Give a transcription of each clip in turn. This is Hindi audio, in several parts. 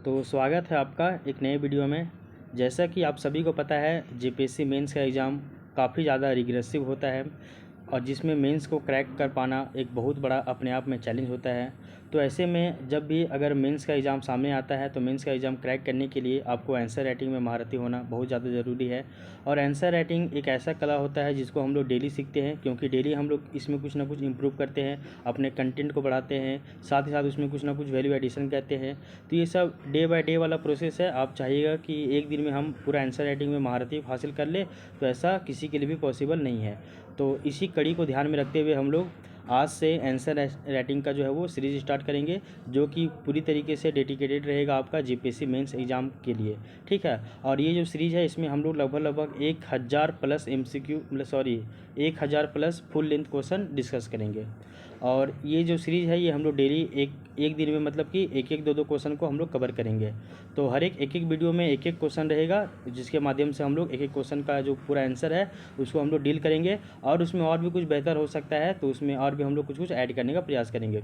तो स्वागत है आपका एक नए वीडियो में। जैसा कि आप सभी को पता है, जेपीएससी मेंस का एग्ज़ाम काफ़ी ज़्यादा रिग्रेसिव होता है और जिसमें मेंस को क्रैक कर पाना एक बहुत बड़ा अपने आप में चैलेंज होता है। तो ऐसे में जब भी अगर मेंस का एग्ज़ाम सामने आता है तो मेंस का एग्ज़ाम क्रैक करने के लिए आपको आंसर राइटिंग में महारती होना बहुत ज़्यादा ज़रूरी है। और आंसर राइटिंग एक ऐसा कला होता है जिसको हम लोग डेली सीखते हैं, क्योंकि डेली हम लोग इसमें कुछ ना कुछ इम्प्रूव करते हैं, अपने कंटेंट को बढ़ाते हैं, साथ ही साथ उसमें कुछ ना कुछ वैल्यू एडिशन करते हैं। तो ये सब डे बाय डे वाला प्रोसेस है। आप चाहिएगा कि एक दिन में हम पूरा आंसर राइटिंग में महारती हासिल कर ले, तो ऐसा किसी के लिए भी पॉसिबल नहीं है। तो इसी कड़ी को ध्यान में रखते हुए हम लोग आज से आंसर राइटिंग का जो है वो सीरीज़ स्टार्ट करेंगे, जो कि पूरी तरीके से डेडिकेटेड रहेगा आपका जेपीएससी मेंस एग्ज़ाम के लिए। ठीक है। और ये जो सीरीज़ है इसमें हम लोग लगभग 1000 प्लस एमसीक्यू मतलब sorry 1000 plus full length question discuss करेंगे। और ये जो सीरीज़ है ये हम लोग डेली एक एक दिन में मतलब कि एक एक दो क्वेश्चन को हम लोग कवर करेंगे। तो हर एक वीडियो में एक क्वेश्चन रहेगा, जिसके माध्यम से हम लोग एक क्वेश्चन का जो पूरा आंसर है उसको हम लोग डील करेंगे। और उसमें और भी कुछ बेहतर हो सकता है तो उसमें और भी हम लोग कुछ ऐड करने का प्रयास करेंगे।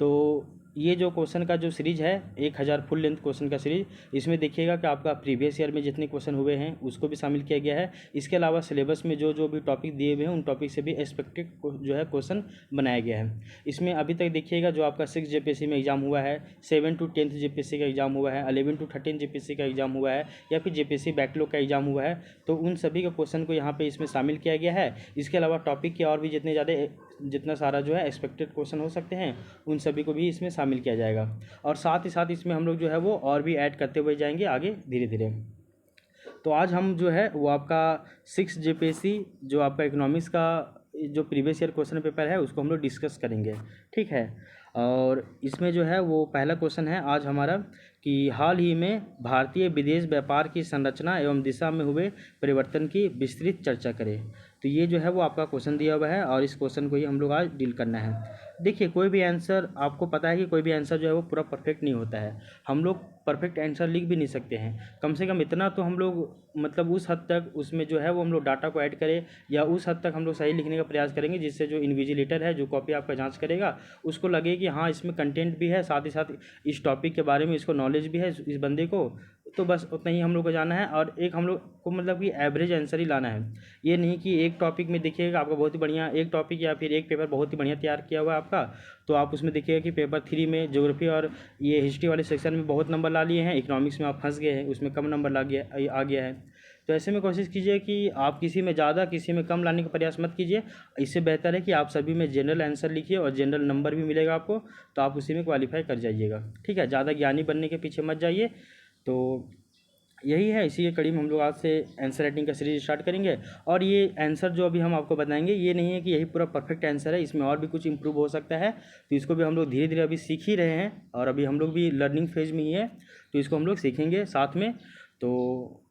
तो ये जो क्वेश्चन का जो सीरीज़ है 1000 फुल लेंथ क्वेश्चन का सीरीज़, इसमें देखिएगा कि आपका प्रीवियस ईयर में जितने क्वेश्चन हुए हैं उसको भी शामिल किया गया है। इसके अलावा सिलेबस में जो जो भी टॉपिक दिए हुए हैं उन टॉपिक से भी एक्सपेक्टेड जो है क्वेश्चन बनाया गया है। इसमें अभी तक देखिएगा जो आपका 6 जेपीएससी में एग्जाम हुआ है, 7 to 10th जेपीएससी का एग्जाम हुआ है, 11 to 13 जेपीएससी का एग्जाम हुआ है, या फिर जेपीएससी बैकलॉग का एग्जाम हुआ है, तो उन सभी के क्वेश्चन को यहाँ पे इसमें शामिल किया गया है। इसके अलावा टॉपिक के और भी जितना सारा जो है एक्सपेक्टेड क्वेश्चन हो सकते हैं उन सभी को भी इसमें शामिल किया जाएगा। और साथ ही साथ इसमें हम लोग जो है वो और भी ऐड करते हुए जाएंगे आगे धीरे धीरे। तो आज हम जो है वो आपका 6 जेपीएससी जो आपका इकोनॉमिक्स का जो प्रीवियस ईयर क्वेश्चन पेपर है उसको हम लोग डिस्कस करेंगे। ठीक है। और इसमें जो है वो पहला क्वेश्चन है आज हमारा कि हाल ही में भारतीय विदेश व्यापार की संरचना एवं दिशा में हुए परिवर्तन की विस्तृत चर्चा करें। तो ये जो है वो आपका क्वेश्चन दिया हुआ है और इस क्वेश्चन को ही हम लोग आज डील करना है। देखिए, कोई भी आंसर आपको पता है कि कोई भी आंसर जो है वो पूरा परफेक्ट नहीं होता है। हम लोग परफेक्ट आंसर लिख भी नहीं सकते हैं। कम से कम इतना तो हम लोग मतलब उस हद तक उसमें जो है वो हम लोग डाटा को ऐड करें, या उस हद तक हम लोग सही लिखने का प्रयास करेंगे जिससे जो इन्विजिलेटर है जो कॉपी आपका जांच करेगा उसको लगे कि हाँ इसमें कंटेंट भी है, साथ ही साथ इस टॉपिक के बारे में इसको नॉलेज भी है इस बंदे को। तो बस उतना ही हम लोग को जाना है और एक हम लोग को मतलब कि एवरेज आंसर ही लाना है। ये नहीं कि एक टॉपिक में देखिएगा आपका बहुत ही बढ़िया एक टॉपिक या फिर एक पेपर बहुत ही बढ़िया तैयार किया हुआ है आपका, तो आप उसमें देखिएगा कि पेपर 3 में ज्योग्राफी और ये हिस्ट्री वाले सेक्शन में बहुत नंबर ला लिए हैं, इकोनॉमिक्स में आप फंस गए हैं, उसमें कम नंबर आ गया है। तो ऐसे में कोशिश कीजिए कि आप किसी में ज़्यादा किसी में कम लाने का प्रयास मत कीजिए। इससे बेहतर है कि आप सभी में जनरल आंसर लिखिए और जनरल नंबर भी मिलेगा आपको, तो आप उसी में क्वालिफाई कर जाइएगा। ठीक है, ज़्यादा ज्ञानी बनने के पीछे मत जाइए। तो यही है, इसी के कड़ी में हम लोग आज से आंसर राइटिंग का सीरीज स्टार्ट करेंगे। और ये आंसर जो अभी हम आपको बताएंगे ये नहीं है कि यही पूरा परफेक्ट आंसर है, इसमें और भी कुछ इंप्रूव हो सकता है। तो इसको भी हम लोग धीरे धीरे अभी सीख ही रहे हैं और अभी हम लोग भी लर्निंग फेज में ही है, तो इसको हम लोग सीखेंगे साथ में। तो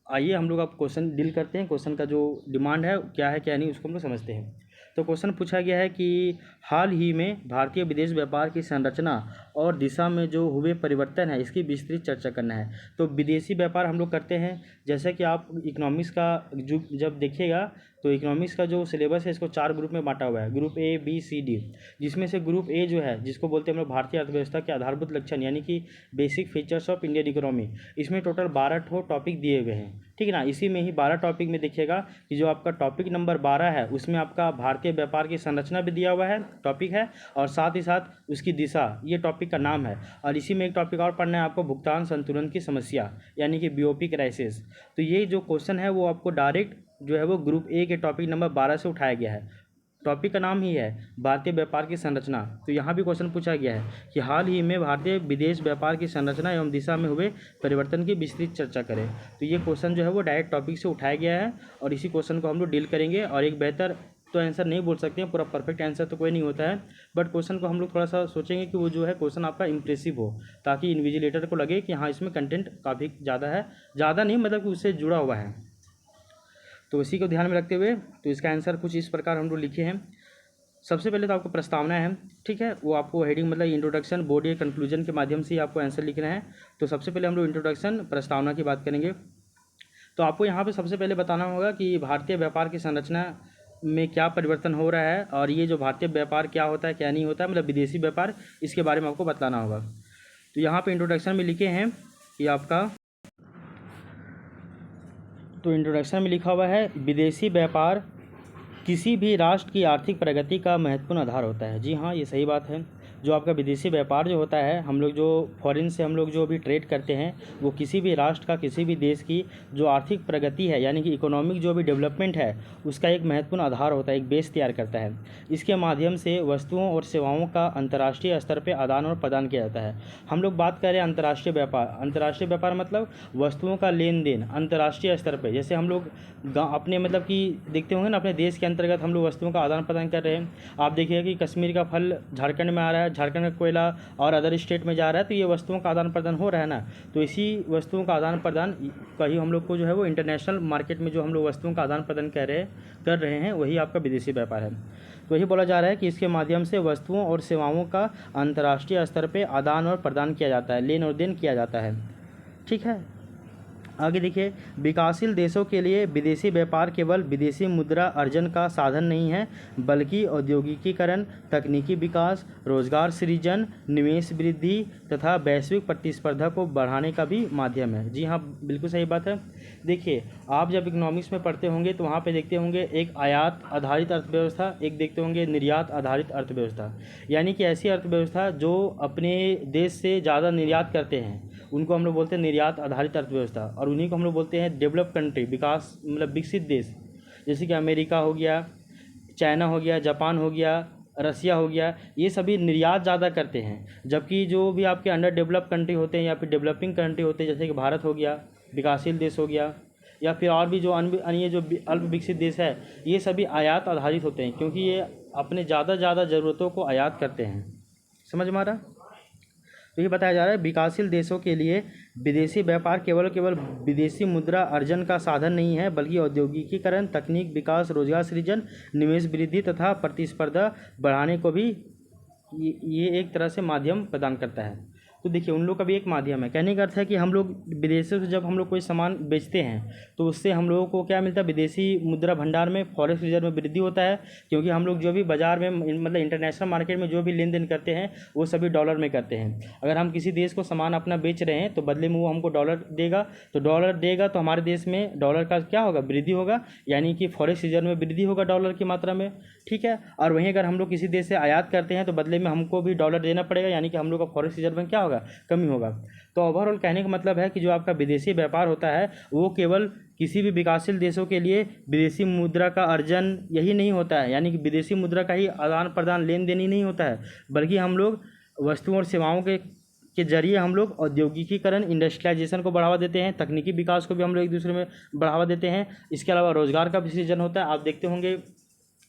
आइए हम लोग अब क्वेश्चन डील करते हैं, क्वेश्चन का जो डिमांड है क्या है क्या नहीं उसको हम लोग समझते हैं। तो क्वेश्चन पूछा गया है कि हाल ही में भारतीय विदेश व्यापार की संरचना और दिशा में जो हुए परिवर्तन है इसकी विस्तृत चर्चा करना है। तो विदेशी व्यापार हम लोग करते हैं, जैसे कि आप इकोनॉमिक्स का जो जब देखिएगा तो इकोनॉमिक्स का जो सिलेबस है इसको 4 ग्रुप में बांटा हुआ है, group A B C D. जिसमें से ग्रुप ए जो है जिसको बोलते हैं हम लोग भारतीय अर्थव्यवस्था के आधारभूत लक्षण यानी कि basic features of Indian economy, इसमें टोटल 12 टॉपिक दिए हुए हैं। ठीक है ना। इसी में ही 12 टॉपिक में देखिएगा कि जो आपका टॉपिक नंबर 12 है उसमें आपका भारतीय व्यापार की संरचना भी दिया हुआ है टॉपिक है, और साथ ही साथ उसकी दिशा ये टॉपिक का नाम है। और इसी में एक टॉपिक और पढ़ना है आपको, भुगतान संतुलन की समस्या यानी कि बीओपी क्राइसिस। तो ये जो क्वेश्चन है वो आपको डायरेक्ट जो है वो ग्रुप ए के टॉपिक नंबर 12 से उठाया गया है। टॉपिक का नाम ही है भारतीय व्यापार की संरचना। तो यहाँ भी क्वेश्चन पूछा गया है कि हाल ही में भारतीय विदेश व्यापार की संरचना एवं दिशा में हुए परिवर्तन की विस्तृत चर्चा करें। तो ये क्वेश्चन जो है वो डायरेक्ट टॉपिक से उठाया गया है और इसी क्वेश्चन को हम लोग डील करेंगे। और एक बेहतर तो आंसर नहीं बोल सकते हैं, पूरा परफेक्ट आंसर तो कोई नहीं होता है, बट क्वेश्चन को हम लोग थोड़ा सा सोचेंगे कि वो जो है क्वेश्चन आपका इंप्रेसिव हो, ताकि इन्विजिलेटर को लगे कि हाँ इसमें कंटेंट काफ़ी ज़्यादा है, ज़्यादा नहीं मतलब कि उससे जुड़ा हुआ है। तो इसी को ध्यान में रखते हुए तो इसका आंसर कुछ इस प्रकार हम लोग लिखे हैं। सबसे पहले तो आपको प्रस्तावना है, ठीक है, वो आपको हेडिंग मतलब इंट्रोडक्शन बॉडी कंक्लूजन के माध्यम से ही आपको आंसर लिखना है। तो सबसे पहले हम लोग इंट्रोडक्शन प्रस्तावना की बात करेंगे। तो आपको यहाँ पे सबसे पहले बताना होगा कि भारतीय व्यापार की संरचना में क्या परिवर्तन हो रहा है, और ये जो भारतीय व्यापार क्या होता है क्या नहीं होता है मतलब विदेशी व्यापार, इसके बारे में आपको बताना होगा। तो यहाँ पे इंट्रोडक्शन में लिखे हैं कि आपका, तो इंट्रोडक्शन में लिखा हुआ है विदेशी व्यापार किसी भी राष्ट्र की आर्थिक प्रगति का महत्वपूर्ण आधार होता है। जी हाँ, ये सही बात है। जो आपका विदेशी व्यापार जो होता है, हम लोग जो फॉरेन से हम लोग जो भी ट्रेड करते हैं, वो किसी भी राष्ट्र का, किसी भी देश की जो आर्थिक प्रगति है, यानी कि इकोनॉमिक जो भी डेवलपमेंट है, उसका एक महत्वपूर्ण आधार होता है, एक बेस तैयार करता है। इसके माध्यम से वस्तुओं और सेवाओं का अंतर्राष्ट्रीय स्तर पर आदान और प्रदान किया जाता है। हम लोग बात करें अंतर्राष्ट्रीय व्यापार, अंतर्राष्ट्रीय व्यापार मतलब वस्तुओं का लेन देन अंतर्राष्ट्रीय स्तर पर। जैसे हम लोग अपने मतलब कि देखते होंगे ना, अपने देश के अंतर्गत हम लोग वस्तुओं का आदान प्रदान कर रहे हैं। आप देखिए कि कश्मीर का फल झारखंड में आ रहा है, झारखंड का कोयला और अदर स्टेट में जा रहा है, तो ये वस्तुओं का आदान प्रदान हो रहा है ना। तो इसी वस्तुओं का आदान प्रदान का ही हम लोग को जो है वो इंटरनेशनल मार्केट में जो हम लोग वस्तुओं का आदान प्रदान कर रहे हैं, वही आपका विदेशी व्यापार है। तो यही बोला जा रहा है कि इसके माध्यम से वस्तुओं और सेवाओं का अंतर्राष्ट्रीय स्तर पर आदान और प्रदान किया जाता है, लेन और देन किया जाता है। ठीक है, आगे देखिए, विकासशील देशों के लिए विदेशी व्यापार केवल विदेशी मुद्रा अर्जन का साधन नहीं है, बल्कि औद्योगिकीकरण, तकनीकी विकास, रोजगार सृजन, निवेश वृद्धि तथा वैश्विक प्रतिस्पर्धा को बढ़ाने का भी माध्यम है। जी हाँ, बिल्कुल सही बात है। देखिए, आप जब इकोनॉमिक्स में पढ़ते होंगे तो वहाँ पे देखते होंगे एक आयात आधारित अर्थव्यवस्था, एक देखते होंगे निर्यात आधारित अर्थव्यवस्था। यानी कि ऐसी अर्थव्यवस्था जो अपने देश से ज़्यादा निर्यात करते हैं, उनको हम लोग बोलते हैं निर्यात आधारित अर्थव्यवस्था, और उन्हीं को हम लोग बोलते हैं डेवलप कंट्री, विकास मतलब विकसित देश। जैसे कि अमेरिका हो गया, चाइना हो गया, जापान हो गया, रसिया हो गया, ये सभी निर्यात ज़्यादा करते हैं। जबकि जो भी आपके अंडर डेवलप कंट्री होते हैं या फिर डेवलपिंग कंट्री होते हैं, जैसे कि भारत हो गया, विकासशील देश हो गया, या फिर और भी जो अन्य जो अल्प विकसित देश है, ये सभी आयात आधारित होते हैं, क्योंकि ये अपने ज़्यादा ज़रूरतों को आयात करते हैं। समझ में आ रहा है? तो ये बताया जा रहा है विकासशील देशों के लिए विदेशी व्यापार केवल विदेशी मुद्रा अर्जन का साधन नहीं है, बल्कि औद्योगिकीकरण, तकनीक विकास, रोजगार सृजन, निवेश वृद्धि तथा प्रतिस्पर्धा बढ़ाने को भी ये एक तरह से माध्यम प्रदान करता है। तो देखिए, उन लोग का भी एक माध्यम है। कहने का अर्थ है कि हम लोग विदेशों से जब हम लोग कोई सामान बेचते हैं तो उससे हम लोगों को क्या मिलता है, विदेशी मुद्रा भंडार में, फॉरेक्स रिजर्व में वृद्धि होता है। क्योंकि हम लोग जो भी बाजार में मतलब इंटरनेशनल मार्केट में जो भी लेन देन करते हैं वो सभी डॉलर में करते हैं। अगर हम किसी देश को सामान अपना बेच रहे हैं तो बदले में वो हमको डॉलर देगा, तो डॉलर देगा तो हमारे देश में डॉलर का क्या होगा, वृद्धि होगा, यानी कि फॉरेक्स रिजर्व में वृद्धि होगा डॉलर की मात्रा में। ठीक है, और वहीं अगर हम लोग किसी देश से आयात करते हैं तो बदले में हमको भी डॉलर देना पड़ेगा, यानी कि हम लोग का फॉरेक्स रिजर्व में क्या होगा, कमी होगा। तो ओवरऑल कहने का मतलब है कि जो आपका विदेशी व्यापार होता है वो केवल किसी भी विकासशील देशों के लिए विदेशी मुद्रा का अर्जन यही नहीं होता है, यानी कि विदेशी मुद्रा का ही आदान प्रदान, लेन देन ही नहीं होता है, बल्कि हम लोग वस्तुओं और सेवाओं के जरिए हम लोग औद्योगिकीकरण, इंडस्ट्रियलाइजेशन को बढ़ावा देते हैं, तकनीकी विकास को भी हम लोग एक दूसरे में बढ़ावा देते हैं। इसके अलावा रोजगार का भी सृजन होता है। आप देखते होंगे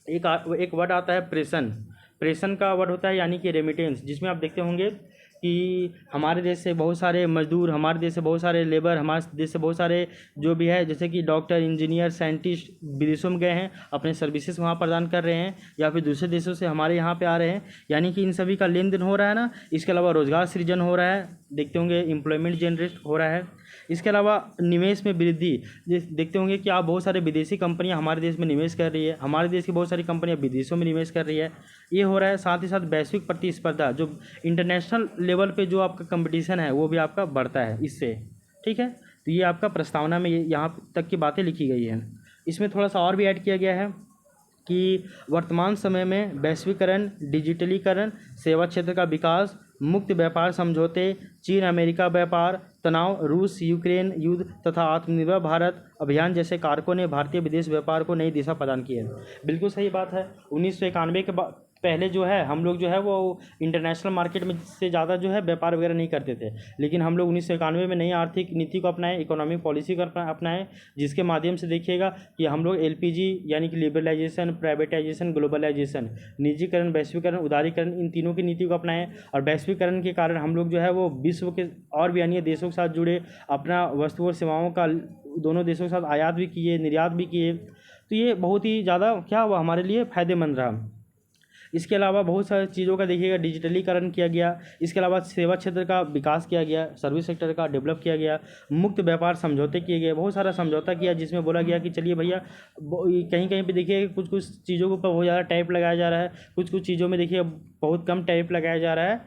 एक वर्ड आता है प्रेषण का वर्ड होता है, यानी कि रेमिटेंस, जिसमें आप देखते होंगे कि हमारे देश से बहुत सारे मजदूर, हमारे देश से बहुत सारे लेबर, हमारे देश से बहुत सारे जो भी है, जैसे कि डॉक्टर, इंजीनियर, साइंटिस्ट विदेशों में गए हैं, अपने सर्विसेज वहाँ प्रदान कर रहे हैं, या फिर दूसरे देशों से हमारे यहाँ पे आ रहे हैं, यानी कि इन सभी का लेन देन हो रहा है ना। इसके अलावा रोजगार सृजन हो रहा है, देखते होंगे एम्प्लॉयमेंट जनरेट हो रहा है। इसके अलावा निवेश में वृद्धि, देखते होंगे कि आप बहुत सारे विदेशी कंपनियां हमारे देश में निवेश कर रही है, हमारे देश की बहुत सारी कंपनियां विदेशों में निवेश कर रही है, ये हो रहा है। साथ ही साथ वैश्विक प्रतिस्पर्धा, जो इंटरनेशनल लेवल पे जो आपका कंपटीशन है वो भी आपका बढ़ता है इससे। ठीक है, तो ये आपका प्रस्तावना में यहाँ तक की बातें लिखी गई हैं। इसमें थोड़ा सा और भी ऐड किया गया है कि वर्तमान समय में वैश्वीकरण, डिजिटलीकरण, सेवा क्षेत्र का विकास, मुक्त व्यापार समझौते, चीन अमेरिका व्यापार तनाव, रूस यूक्रेन युद्ध तथा आत्मनिर्भर भारत अभियान जैसे कारकों ने भारतीय विदेश व्यापार को नई दिशा प्रदान की है। बिल्कुल सही बात है। 1991 के पहले जो है हम लोग जो है वो इंटरनेशनल मार्केट में से ज़्यादा जो है व्यापार वगैरह नहीं करते थे, लेकिन हम लोग 1991 में नई आर्थिक नीति को अपनाएं, इकोनॉमिक पॉलिसी को अपनाएं, जिसके माध्यम से देखिएगा कि हम लोग LPG यानी कि लिबरलाइजेशन, प्राइवेटाइजेशन, ग्लोबलाइजेशन, निजीकरण, वैश्वीकरण, उदारीकरण, इन तीनों की नीति को अपनाएं। और वैश्वीकरण के कारण हम लोग जो है वो विश्व के और भी अन्य देशों के साथ जुड़े, अपना वस्तु और सेवाओं का दोनों देशों के साथ आयात भी किए, निर्यात भी किए। तो ये बहुत ही ज़्यादा क्या हुआ, हमारे लिए फ़ायदेमंद रहा। इसके अलावा बहुत सारी चीज़ों का देखिएगा डिजिटलीकरण किया गया। इसके अलावा सेवा क्षेत्र का विकास किया गया, सर्विस सेक्टर का डेवलप किया गया, मुक्त व्यापार समझौते किए गए, बहुत सारा समझौता किया, जिसमें बोला गया कि चलिए भैया, कहीं कहीं पे देखिए कुछ कुछ चीज़ों के ऊपर बहुत ज़्यादा टैरिफ लगाया जा रहा है, कुछ कुछ चीज़ों में देखिए बहुत कम टैरिफ लगाया जा रहा है।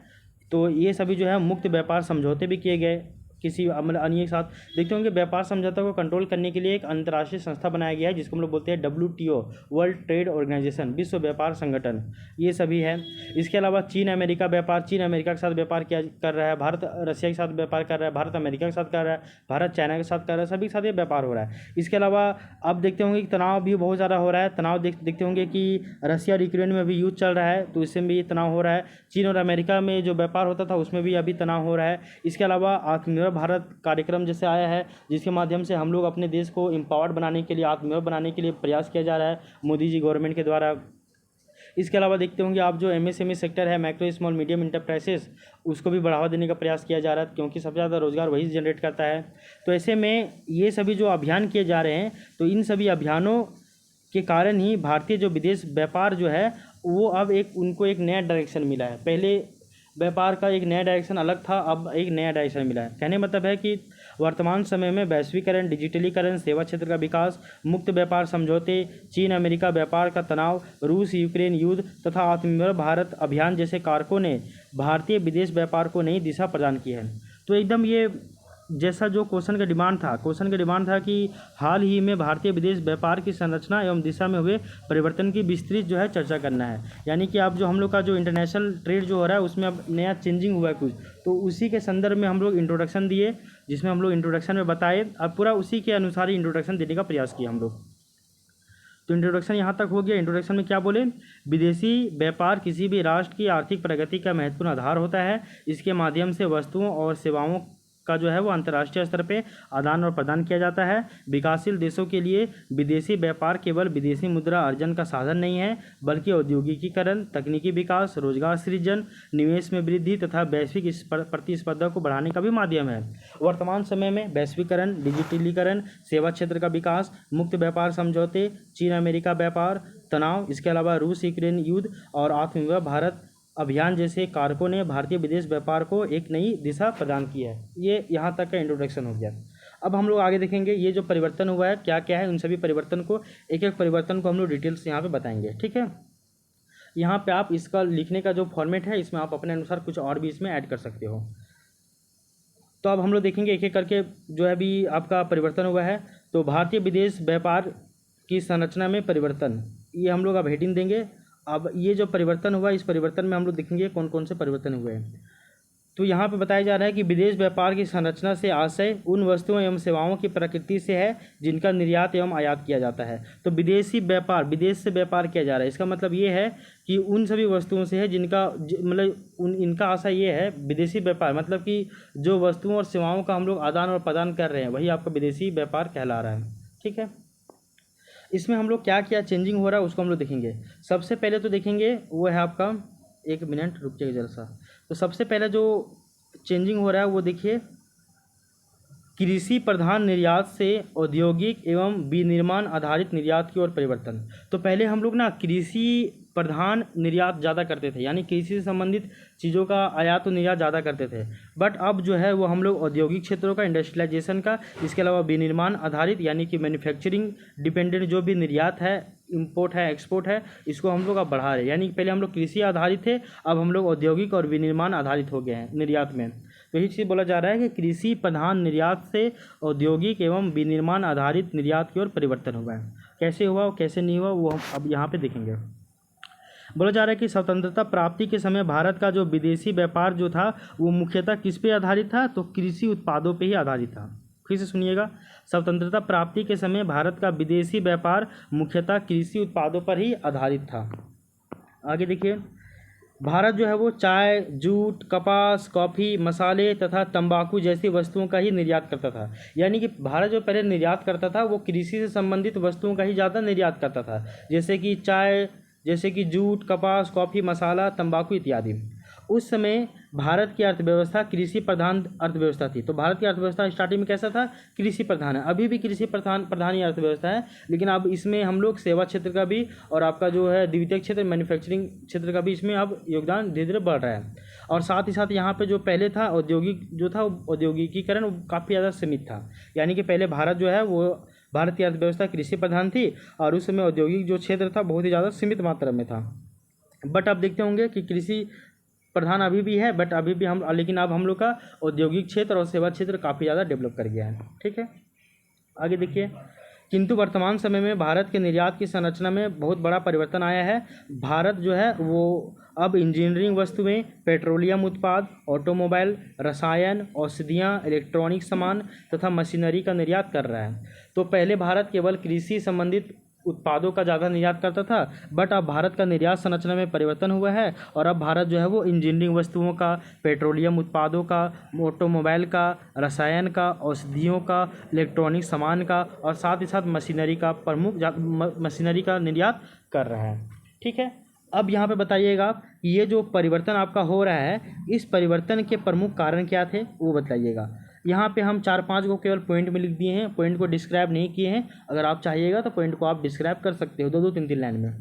तो ये सभी जो है मुक्त व्यापार समझौते भी किए गए किसी मतलब अन्य के साथ। देखते होंगे व्यापार समझौता को कंट्रोल करने के लिए एक अंतर्राष्ट्रीय संस्था बनाया गया है जिसको हम लोग बोलते हैं WTO, वर्ल्ड ट्रेड ऑर्गेनाइजेशन, विश्व व्यापार संगठन, ये सभी है। इसके अलावा चीन अमेरिका व्यापार, चीन अमेरिका के साथ व्यापार किया कर रहा है, भारत रशिया के साथ व्यापार कर रहा है, भारत अमेरिका के साथ कर रहा है, भारत चाइना के साथ कर रहा है, सभी के साथ ये व्यापार हो रहा है। इसके अलावा आप देखते होंगे कि तनाव भी बहुत ज़्यादा हो रहा है। तनाव देखते होंगे कि रशिया और यूक्रेन में भी युद्ध चल रहा है, तो इससे भी तनाव हो रहा है। चीन और अमेरिका में जो व्यापार होता था उसमें भी अभी तनाव हो रहा है। इसके अलावा आत्मनिर्भर भारत कार्यक्रम जैसे आया है जिसके माध्यम से हम लोग अपने देश को एम्पावर्ड बनाने के लिए, आत्मनिर्भर बनाने के लिए प्रयास किया जा रहा है मोदी जी गवर्नमेंट के द्वारा। इसके अलावा देखते होंगे आप जो MSME सेक्टर है, माइक्रो स्मॉल मीडियम इंटरप्राइजेस, उसको भी बढ़ावा देने का प्रयास किया जा रहा है क्योंकि सबसे ज़्यादा रोजगार वही जनरेट करता है। तो ऐसे में ये सभी जो अभियान किए जा रहे हैं, तो इन सभी अभियानों के कारण ही भारतीय जो विदेश व्यापार जो है वो अब उनको एक नया डायरेक्शन मिला है। पहले व्यापार का एक नया डायरेक्शन अलग था, अब एक नया डायरेक्शन मिला है। कहने मतलब है कि वर्तमान समय में वैश्वीकरण, डिजिटलीकरण, सेवा क्षेत्र का विकास, मुक्त व्यापार समझौते, चीन अमेरिका व्यापार का तनाव, रूस यूक्रेन युद्ध तथा आत्मनिर्भर भारत अभियान जैसे कारकों ने भारतीय विदेश व्यापार को नई दिशा प्रदान की है। तो एकदम ये जैसा जो क्वेश्चन का डिमांड था कि हाल ही में भारतीय विदेश व्यापार की संरचना एवं दिशा में हुए परिवर्तन की विस्तृत जो है चर्चा करना है। यानी कि अब जो हम लोग का जो इंटरनेशनल ट्रेड जो हो रहा है उसमें अब नया चेंजिंग हुआ है कुछ, तो उसी के संदर्भ में हम लोग इंट्रोडक्शन दिए, जिसमें हम लोग इंट्रोडक्शन में बताए, अब पूरा उसी के अनुसार ही इंट्रोडक्शन देने का प्रयास किया हम लोग। तो इंट्रोडक्शन यहाँ तक हो गया। इंट्रोडक्शन में क्या बोले, विदेशी व्यापार किसी भी राष्ट्र की आर्थिक प्रगति का महत्वपूर्ण आधार होता है। इसके माध्यम से वस्तुओं और सेवाओं का जो है वो अंतर्राष्ट्रीय स्तर पे आदान और प्रदान किया जाता है। विकासशील देशों के लिए विदेशी व्यापार केवल विदेशी मुद्रा अर्जन का साधन नहीं है, बल्कि औद्योगिकीकरण, तकनीकी विकास, रोजगार सृजन, निवेश में वृद्धि तथा वैश्विक प्रतिस्पर्धा को बढ़ाने का भी माध्यम है। वर्तमान समय में वैश्वीकरण, डिजिटलीकरण, सेवा क्षेत्र का विकास, मुक्त व्यापार समझौते, चीन अमेरिका व्यापार तनाव, इसके अलावा रूस यूक्रेन युद्ध और आत्मनिर्भर भारत अभियान जैसे कारकों ने भारतीय विदेश व्यापार को एक नई दिशा प्रदान की है। ये यहाँ तक का इंट्रोडक्शन हो गया। अब हम लोग आगे देखेंगे ये जो परिवर्तन हुआ है क्या क्या है, उन सभी परिवर्तन को एक एक परिवर्तन को हम लोग डिटेल्स यहाँ पे बताएंगे। ठीक है, यहाँ पे आप इसका लिखने का जो फॉर्मेट है इसमें आप अपने अनुसार कुछ और भी इसमें ऐड कर सकते हो। तो अब हम लोग देखेंगे एक एक करके जो है अभी आपका परिवर्तन हुआ है। तो भारतीय विदेश व्यापार की संरचना में परिवर्तन, ये हम लोग अब हेडिंग देंगे। अब ये जो परिवर्तन हुआ इस परिवर्तन में हम लोग देखेंगे कौन कौन से परिवर्तन हुए हैं। तो यहाँ पे बताया जा रहा है कि विदेश व्यापार की संरचना से आशय उन वस्तुओं एवं सेवाओं की प्रकृति से है जिनका निर्यात एवं आयात किया जाता है। तो विदेशी व्यापार, विदेश से व्यापार किया जा रहा है, इसका मतलब ये है कि उन सभी वस्तुओं से है जिनका मतलब इनका आशय ये है विदेशी व्यापार, मतलब कि जो वस्तुओं और सेवाओं का हम लोग आदान और प्रदान कर रहे हैं वही आपका विदेशी व्यापार कहला रहा है। ठीक है, इसमें हम लोग क्या क्या चेंजिंग हो रहा है उसको हम लोग देखेंगे। सबसे पहले तो देखेंगे वो है आपका, एक मिनट रुक जाइए जरा सा। तो सबसे पहले जो चेंजिंग हो रहा है वो देखिए, कृषि प्रधान निर्यात से औद्योगिक एवं विनिर्माण आधारित निर्यात की ओर परिवर्तन। तो पहले हम लोग ना कृषि प्रधान निर्यात ज़्यादा करते थे, यानी कृषि से संबंधित चीज़ों का आयात और निर्यात ज़्यादा करते थे। बट अब जो है वो हम लोग औद्योगिक क्षेत्रों का, इंडस्ट्रियलाइजेशन का, इसके अलावा विनिर्माण आधारित यानी कि मैन्युफैक्चरिंग डिपेंडेंट जो भी निर्यात है, इंपोर्ट है, एक्सपोर्ट है, इसको हम लोग अब बढ़ा रहे हैं। यानी पहले हम लोग कृषि आधारित थे, अब हम लोग औद्योगिक और विनिर्माण आधारित हो गए हैं निर्यात में। तो यही चीज़ बोला जा रहा है कि कृषि प्रधान निर्यात से औद्योगिक एवं विनिर्माण आधारित निर्यात की ओर परिवर्तन हुआ है। कैसे हुआ और कैसे नहीं हुआ वो हम अब यहाँ पे देखेंगे। बोला जा रहा है कि स्वतंत्रता प्राप्ति के समय भारत का जो विदेशी व्यापार जो था वो मुख्यतः किस पे आधारित था, तो कृषि उत्पादों पे ही आधारित था। फिर से सुनिएगा, स्वतंत्रता प्राप्ति के समय भारत का विदेशी व्यापार मुख्यतः कृषि उत्पादों पर ही आधारित था। आगे देखिए, भारत जो है वो चाय, जूट, कपास, कॉफ़ी, मसाले तथा तंबाकू जैसी वस्तुओं का ही निर्यात करता था। यानी कि भारत जो पहले निर्यात करता था वो कृषि से संबंधित वस्तुओं का ही ज़्यादा निर्यात करता था, जैसे कि चाय, जैसे कि जूट, कपास, कॉफ़ी, मसाला, तंबाकू इत्यादि। उस समय भारत की अर्थव्यवस्था कृषि प्रधान अर्थव्यवस्था थी। तो भारत की अर्थव्यवस्था स्टार्टिंग में कैसा था, कृषि प्रधान है, अभी भी कृषि प्रधान ही अर्थव्यवस्था है, लेकिन अब इसमें हम लोग सेवा क्षेत्र का भी और आपका जो है द्वितीयक क्षेत्र मैन्युफैक्चरिंग क्षेत्र का भी इसमें अब योगदान धीरे धीरे बढ़ रहा है। और साथ ही साथ यहाँ पे जो पहले था औद्योगिक जो था औद्योगिकीकरण काफ़ी ज़्यादा सीमित था। यानी कि पहले भारत जो है वो भारत की अर्थव्यवस्था कृषि प्रधान थी और उस समय औद्योगिक जो क्षेत्र था बहुत ही ज़्यादा सीमित मात्रा में था। बट आप देखते होंगे कि कृषि प्रधान अभी भी है, बट अभी भी हम, लेकिन अब हम लोग का औद्योगिक क्षेत्र और सेवा क्षेत्र काफ़ी ज़्यादा डेवलप कर गया है। ठीक है, आगे देखिए। किंतु वर्तमान समय में भारत के निर्यात की संरचना में बहुत बड़ा परिवर्तन आया है। भारत जो है वो अब इंजीनियरिंग वस्तुएं, पेट्रोलियम उत्पाद, ऑटोमोबाइल, रसायन, औषधियाँ, इलेक्ट्रॉनिक सामान तथा मशीनरी का निर्यात कर रहा है। तो पहले भारत केवल कृषि संबंधित उत्पादों का ज़्यादा निर्यात करता था, बट अब भारत का निर्यात संरचना में परिवर्तन हुआ है और अब भारत जो है वो इंजीनियरिंग वस्तुओं का, पेट्रोलियम उत्पादों का, ऑटोमोबाइल का, रसायन का, औषधियों का, इलेक्ट्रॉनिक सामान का और साथ ही साथ मशीनरी का मशीनरी का निर्यात कर रहा है। ठीक है, अब यहाँ पे बताइएगा कि ये जो परिवर्तन आपका हो रहा है, इस परिवर्तन के प्रमुख कारण क्या थे वो बताइएगा। यहाँ पे हम 4-5 को केवल पॉइंट में लिख दिए हैं, पॉइंट को डिस्क्राइब नहीं किए हैं। अगर आप चाहिएगा तो पॉइंट को आप डिस्क्राइब कर सकते हो 2-2, 3-3 लाइन में।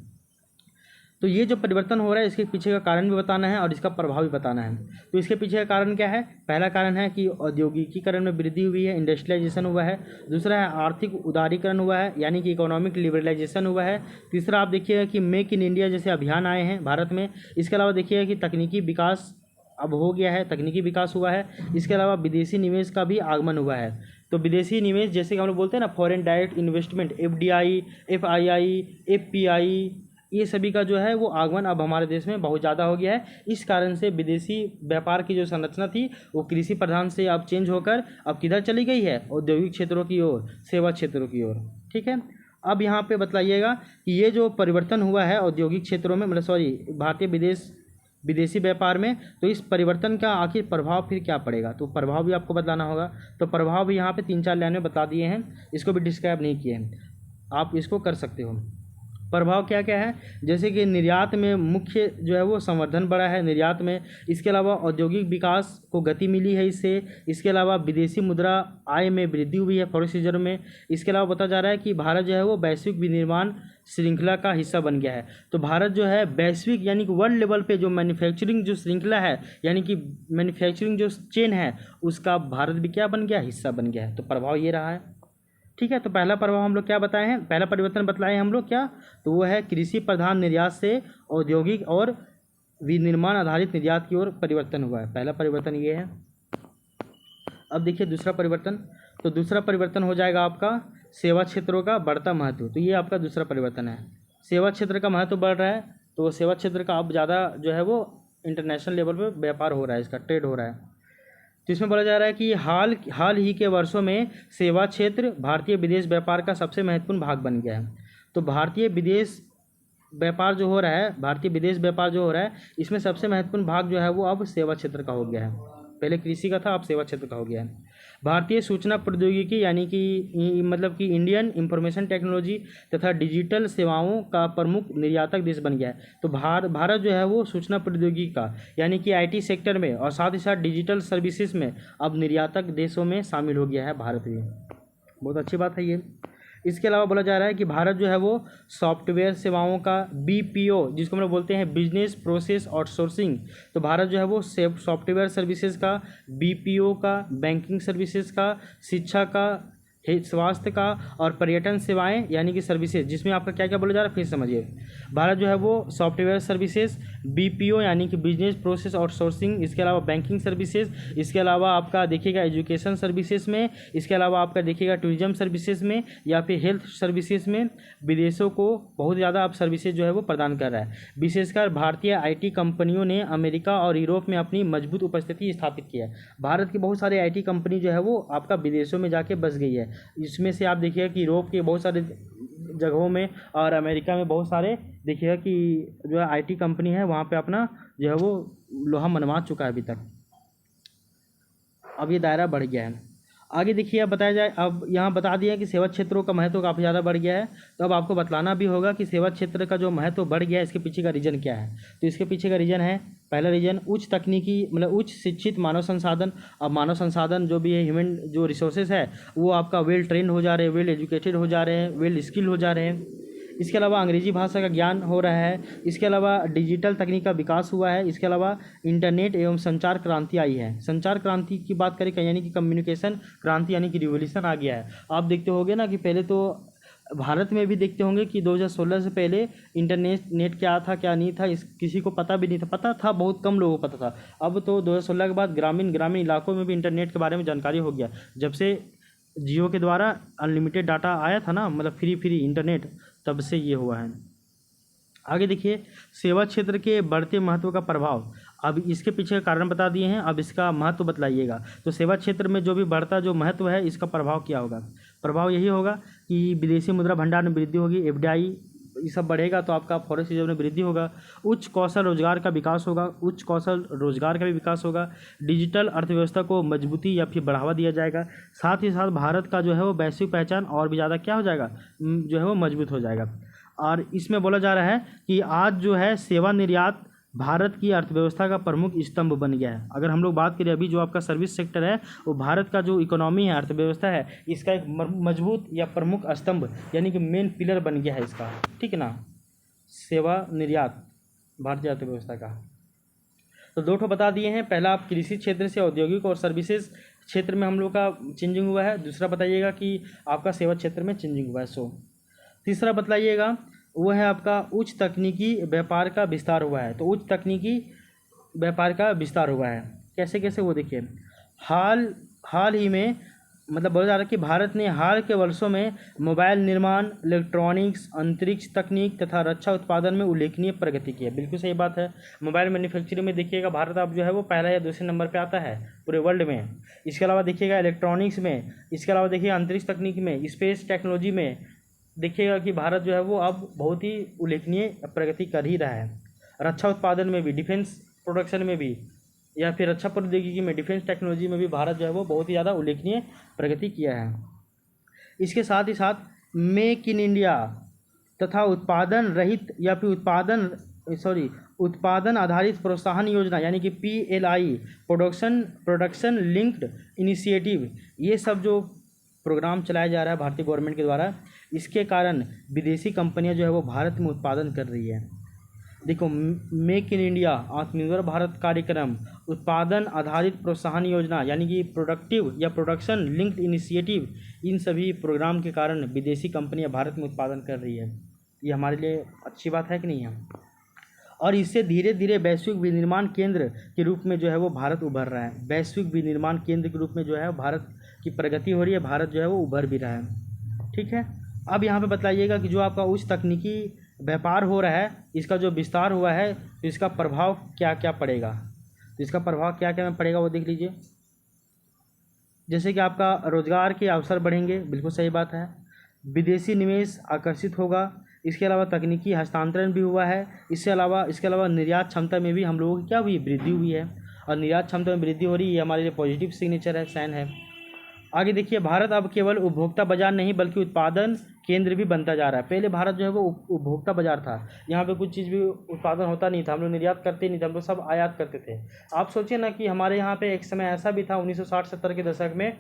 तो ये जो परिवर्तन हो रहा है इसके पीछे का कारण भी बताना है और इसका प्रभाव भी बताना है। तो इसके पीछे का कारण क्या है? पहला कारण है कि औद्योगिकीकरण में वृद्धि हुई है, इंडस्ट्रियलाइजेशन हुआ है। दूसरा है आर्थिक उदारीकरण हुआ है, यानी कि इकोनॉमिक लिबरलाइजेशन हुआ है। तीसरा आप देखिएगा कि मेक इन इंडिया जैसे अभियान आए हैं भारत में। इसके अलावा देखिएगा कि तकनीकी विकास अब हो गया है, तकनीकी विकास हुआ है। इसके अलावा विदेशी निवेश का भी आगमन हुआ है। तो विदेशी निवेश जैसे कि हम लोग बोलते हैं ना, foreign direct investment, FDI, FII, FPI, ये सभी का जो है वो आगमन अब हमारे देश में बहुत ज़्यादा हो गया है। इस कारण से विदेशी व्यापार की जो संरचना थी वो कृषि प्रधान से अब चेंज होकर अब किधर चली गई है? औद्योगिक क्षेत्रों की ओर, सेवा क्षेत्रों की ओर। ठीक है, अब यहाँ पे बतलाइएगा कि ये जो परिवर्तन हुआ है औद्योगिक क्षेत्रों में, मतलब भारतीय विदेशी व्यापार में, तो इस परिवर्तन का आखिर प्रभाव फिर क्या पड़ेगा? तो प्रभाव भी आपको बतलाना होगा। तो प्रभाव भी यहाँ पे 3-4 लाइन में बता दिए हैं, इसको भी डिस्क्राइब नहीं किए हैं, आप इसको कर सकते हो। प्रभाव क्या क्या है? जैसे कि निर्यात में मुख्य जो है वो संवर्धन बढ़ा है निर्यात में। इसके अलावा औद्योगिक विकास को गति मिली है इससे। इसके अलावा विदेशी मुद्रा आय में वृद्धि हुई है फॉरेक्स रिजर्व में। इसके अलावा बताया जा रहा है कि भारत जो है वो वैश्विक विनिर्माण श्रृंखला का हिस्सा बन गया है। तो भारत जो है वैश्विक यानी कि वर्ल्ड लेवल पे जो मैन्युफैक्चरिंग जो श्रृंखला है, यानी कि मैन्युफैक्चरिंग जो चेन है, उसका भारत भी क्या बन गया? हिस्सा बन गया है। तो प्रभाव ये रहा है। ठीक है, तो पहला प्रभाव हम लोग क्या बताए हैं, पहला परिवर्तन बतलाए हम लोग क्या, तो वो है कृषि प्रधान निर्यात से औद्योगिक और विनिर्माण आधारित निर्यात की ओर परिवर्तन हुआ है। पहला परिवर्तन ये है। अब देखिए दूसरा परिवर्तन, तो दूसरा परिवर्तन हो जाएगा आपका सेवा क्षेत्रों का बढ़ता महत्व। तो ये आपका दूसरा परिवर्तन है, सेवा क्षेत्र का महत्व बढ़ रहा है। तो सेवा क्षेत्र का अब ज़्यादा जो है वो इंटरनेशनल लेवल पर व्यापार हो रहा है, इसका ट्रेड हो रहा है। तो इसमें बोला जा रहा है कि हाल ही के वर्षों में सेवा क्षेत्र भारतीय विदेश व्यापार का सबसे महत्वपूर्ण भाग बन गया है। तो भारतीय विदेश व्यापार जो हो रहा है, भारतीय विदेश व्यापार जो हो रहा है, इसमें सबसे महत्वपूर्ण भाग जो है वो अब सेवा क्षेत्र का हो गया है। पहले कृषि का था, अब सेवा क्षेत्र का हो गया है। भारतीय सूचना प्रौद्योगिकी यानी कि मतलब कि इंडियन इंफॉर्मेशन टेक्नोलॉजी तथा डिजिटल सेवाओं का प्रमुख निर्यातक देश बन गया है। तो भारत जो है वो सूचना प्रौद्योगिकी का यानी कि IT सेक्टर में और साथ ही साथ डिजिटल सर्विसेज में अब निर्यातक देशों में शामिल हो गया है भारत भी। बहुत अच्छी बात है ये। इसके अलावा बोला जा रहा है कि भारत जो है वो सॉफ्टवेयर सेवाओं का BPO, जिसको हम लोग बोलते हैं बिजनेस प्रोसेस आउटसोर्सिंग, तो भारत जो है वो सॉफ्टवेयर सर्विसेज का, BPO का, बैंकिंग सर्विसेज का, शिक्षा का, स्वास्थ्य का और पर्यटन सेवाएं यानी कि सर्विसेज, जिसमें आपका क्या क्या बोला जा रहा है फिर समझिए। भारत जो है वो सॉफ्टवेयर सर्विसेज, BPO यानी कि बिजनेस प्रोसेस आउटसोर्सिंग, इसके अलावा बैंकिंग सर्विसेज, इसके अलावा आपका देखिएगा एजुकेशन सर्विसेज में, इसके अलावा आपका देखिएगा टूरिज्म सर्विसेज में या फिर हेल्थ सर्विसेज में विदेशों को बहुत ज़्यादा अब सर्विसेज जो है वो प्रदान कर रहा है। विशेषकर भारतीय IT कंपनियों ने अमेरिका और यूरोप में अपनी मजबूत उपस्थिति स्थापित की है। भारत की बहुत सारे IT कंपनी जो है वो आपका विदेशों में जाके बस गई है। इसमें से आप देखिएगा कि यूरोप के बहुत सारे जगहों में और अमेरिका में बहुत सारे देखिएगा कि जो है IT कंपनी है वहाँ पे अपना जो है वो लोहा मनवा चुका है अभी तक। अब ये दायरा बढ़ गया है। आगे देखिए अब बताया जाए, अब यहाँ बता दिया कि सेवा क्षेत्रों का महत्व काफ़ी ज़्यादा बढ़ गया है। तो अब आपको बतलाना भी होगा कि सेवा क्षेत्र का जो महत्व बढ़ गया है इसके पीछे का रीज़न क्या है। तो इसके पीछे का रीज़न है, पहला रीज़न उच्च तकनीकी मतलब उच्च शिक्षित मानव संसाधन। अब मानव संसाधन जो भी है, ह्यूमन जो रिसोर्सेज है वो आपका वेल ट्रेंड हो जा रहे हैं, वेल एजुकेटेड हो जा रहे हैं, वेल स्किल हो जा रहे हैं। इसके अलावा अंग्रेजी भाषा का ज्ञान हो रहा है। इसके अलावा डिजिटल तकनीक का विकास हुआ है। इसके अलावा इंटरनेट एवं संचार क्रांति आई है। संचार क्रांति की बात करें यानी कि कम्युनिकेशन क्रांति यानी कि रिवोल्यूशन आ गया है। आप देखते होंगे ना कि पहले तो भारत में भी देखते होंगे कि 2016 से पहले नेट क्या था क्या नहीं था, इस किसी को पता भी नहीं था, पता था बहुत कम लोगों को पता था। अब तो 2016 के बाद ग्रामीण इलाकों में भी इंटरनेट के बारे में जानकारी हो गया, जब से जियो के द्वारा अनलिमिटेड डाटा आया था ना, मतलब फ्री इंटरनेट, तब से ये हुआ है। आगे देखिए, सेवा क्षेत्र के बढ़ते महत्व का प्रभाव। अब इसके पीछे का कारण बता दिए हैं, अब इसका महत्व बतलाइएगा। तो सेवा क्षेत्र में जो भी बढ़ता जो महत्व है, इसका प्रभाव क्या होगा? प्रभाव यही होगा कि विदेशी मुद्रा भंडार में वृद्धि होगी, एफडीआई ये सब बढ़ेगा तो आपका फॉरेक्स रिजर्व में वृद्धि होगा, उच्च कौशल रोजगार का विकास होगा, उच्च कौशल रोजगार का भी विकास होगा, डिजिटल अर्थव्यवस्था को मजबूती या फिर बढ़ावा दिया जाएगा। साथ ही साथ भारत का जो है वो वैश्विक पहचान और भी ज़्यादा क्या हो जाएगा, जो है वो मजबूत हो जाएगा। और इसमें बोला जा रहा है कि आज जो है सेवा निर्यात भारत की अर्थव्यवस्था का प्रमुख स्तंभ बन गया है। अगर हम लोग बात करें अभी जो आपका सर्विस सेक्टर है, वो भारत का जो इकोनॉमी है, अर्थव्यवस्था है, इसका एक मजबूत या प्रमुख स्तंभ यानी कि मेन पिलर बन गया है इसका, ठीक है ना, सेवा निर्यात भारतीय अर्थव्यवस्था का। तो दो ठो बता दिए हैं, पहला आप कृषि क्षेत्र से औद्योगिक और सर्विसेज क्षेत्र में हम लोग का चेंजिंग हुआ है, दूसरा बताइएगा कि आपका सेवा क्षेत्र में चेंजिंग हुआ है। तीसरा बतलाइएगा वो है आपका उच्च तकनीकी व्यापार का विस्तार हुआ है। तो उच्च तकनीकी व्यापार का विस्तार हुआ है कैसे कैसे, वो देखिए। हाल ही में मतलब बोला जा रहा है कि भारत ने हाल के वर्षों में मोबाइल निर्माण, इलेक्ट्रॉनिक्स, अंतरिक्ष तकनीक तथा रक्षा उत्पादन में उल्लेखनीय प्रगति की है। बिल्कुल सही बात है। मोबाइल मैन्युफैक्चरिंग में देखिएगा भारत अब जो है वो पहला या दूसरे नंबर पे आता है पूरे वर्ल्ड में। इसके अलावा देखिएगा इलेक्ट्रॉनिक्स में, इसके अलावा देखिए अंतरिक्ष तकनीक में, स्पेस टेक्नोलॉजी में देखिएगा कि भारत जो है वो अब बहुत ही उल्लेखनीय प्रगति कर ही रहा है। रक्षा उत्पादन में भी, डिफेंस प्रोडक्शन में भी, या फिर रक्षा प्रौद्योगिकी में, डिफेंस टेक्नोलॉजी में भी भारत जो है वो बहुत ही ज़्यादा उल्लेखनीय प्रगति किया है। इसके साथ ही साथ मेक इन इंडिया तथा उत्पादन रहित या फिर उत्पादन आधारित प्रोत्साहन योजना यानी कि PLI, प्रोडक्शन लिंक्ड इनिशिएटिव, ये सब जो प्रोग्राम चलाया जा रहा है भारतीय गवर्नमेंट के द्वारा, इसके कारण विदेशी कंपनियां जो है वो भारत में उत्पादन कर रही है। देखो, मेक इन इंडिया, आत्मनिर्भर भारत कार्यक्रम, उत्पादन आधारित प्रोत्साहन योजना यानी कि प्रोडक्टिव या प्रोडक्शन लिंक्ड इनिशिएटिव, इन सभी प्रोग्राम के कारण विदेशी कंपनियां भारत में उत्पादन कर रही है। ये हमारे लिए अच्छी बात है कि नहीं है? और इससे धीरे धीरे वैश्विक विनिर्माण केंद्र के रूप में जो है वो भारत उभर रहा है। वैश्विक विनिर्माण केंद्र के रूप में जो है भारत की प्रगति हो रही है, भारत जो है वो उभर भी रहा है। ठीक है, अब यहाँ पे बताइएगा कि जो आपका उच्च तकनीकी व्यापार हो रहा है, इसका जो विस्तार हुआ है, तो इसका प्रभाव क्या क्या पड़ेगा। तो इसका प्रभाव क्या क्या में पड़ेगा वो देख लीजिए। जैसे कि आपका रोजगार के अवसर बढ़ेंगे, बिल्कुल सही बात है। विदेशी निवेश आकर्षित होगा। इसके अलावा तकनीकी हस्तांतरण भी हुआ है। इसके अलावा निर्यात क्षमता में भी हम लोगों की क्या हुई, वृद्धि हुई है। और निर्यात क्षमता में वृद्धि हो रही है, ये हमारे लिए पॉजिटिव सिग्नेचर है, साइन है। आगे देखिए, भारत अब केवल उपभोक्ता बाजार नहीं बल्कि उत्पादन केंद्र भी बनता जा रहा है। पहले भारत जो है वो उपभोक्ता बाजार था, यहाँ पे कुछ चीज़ भी उत्पादन होता नहीं था, हम लोग निर्यात करते नहीं थे, हम लोग सब आयात करते थे। आप सोचिए ना कि हमारे यहाँ पे एक समय ऐसा भी था 1960-70 के दशक में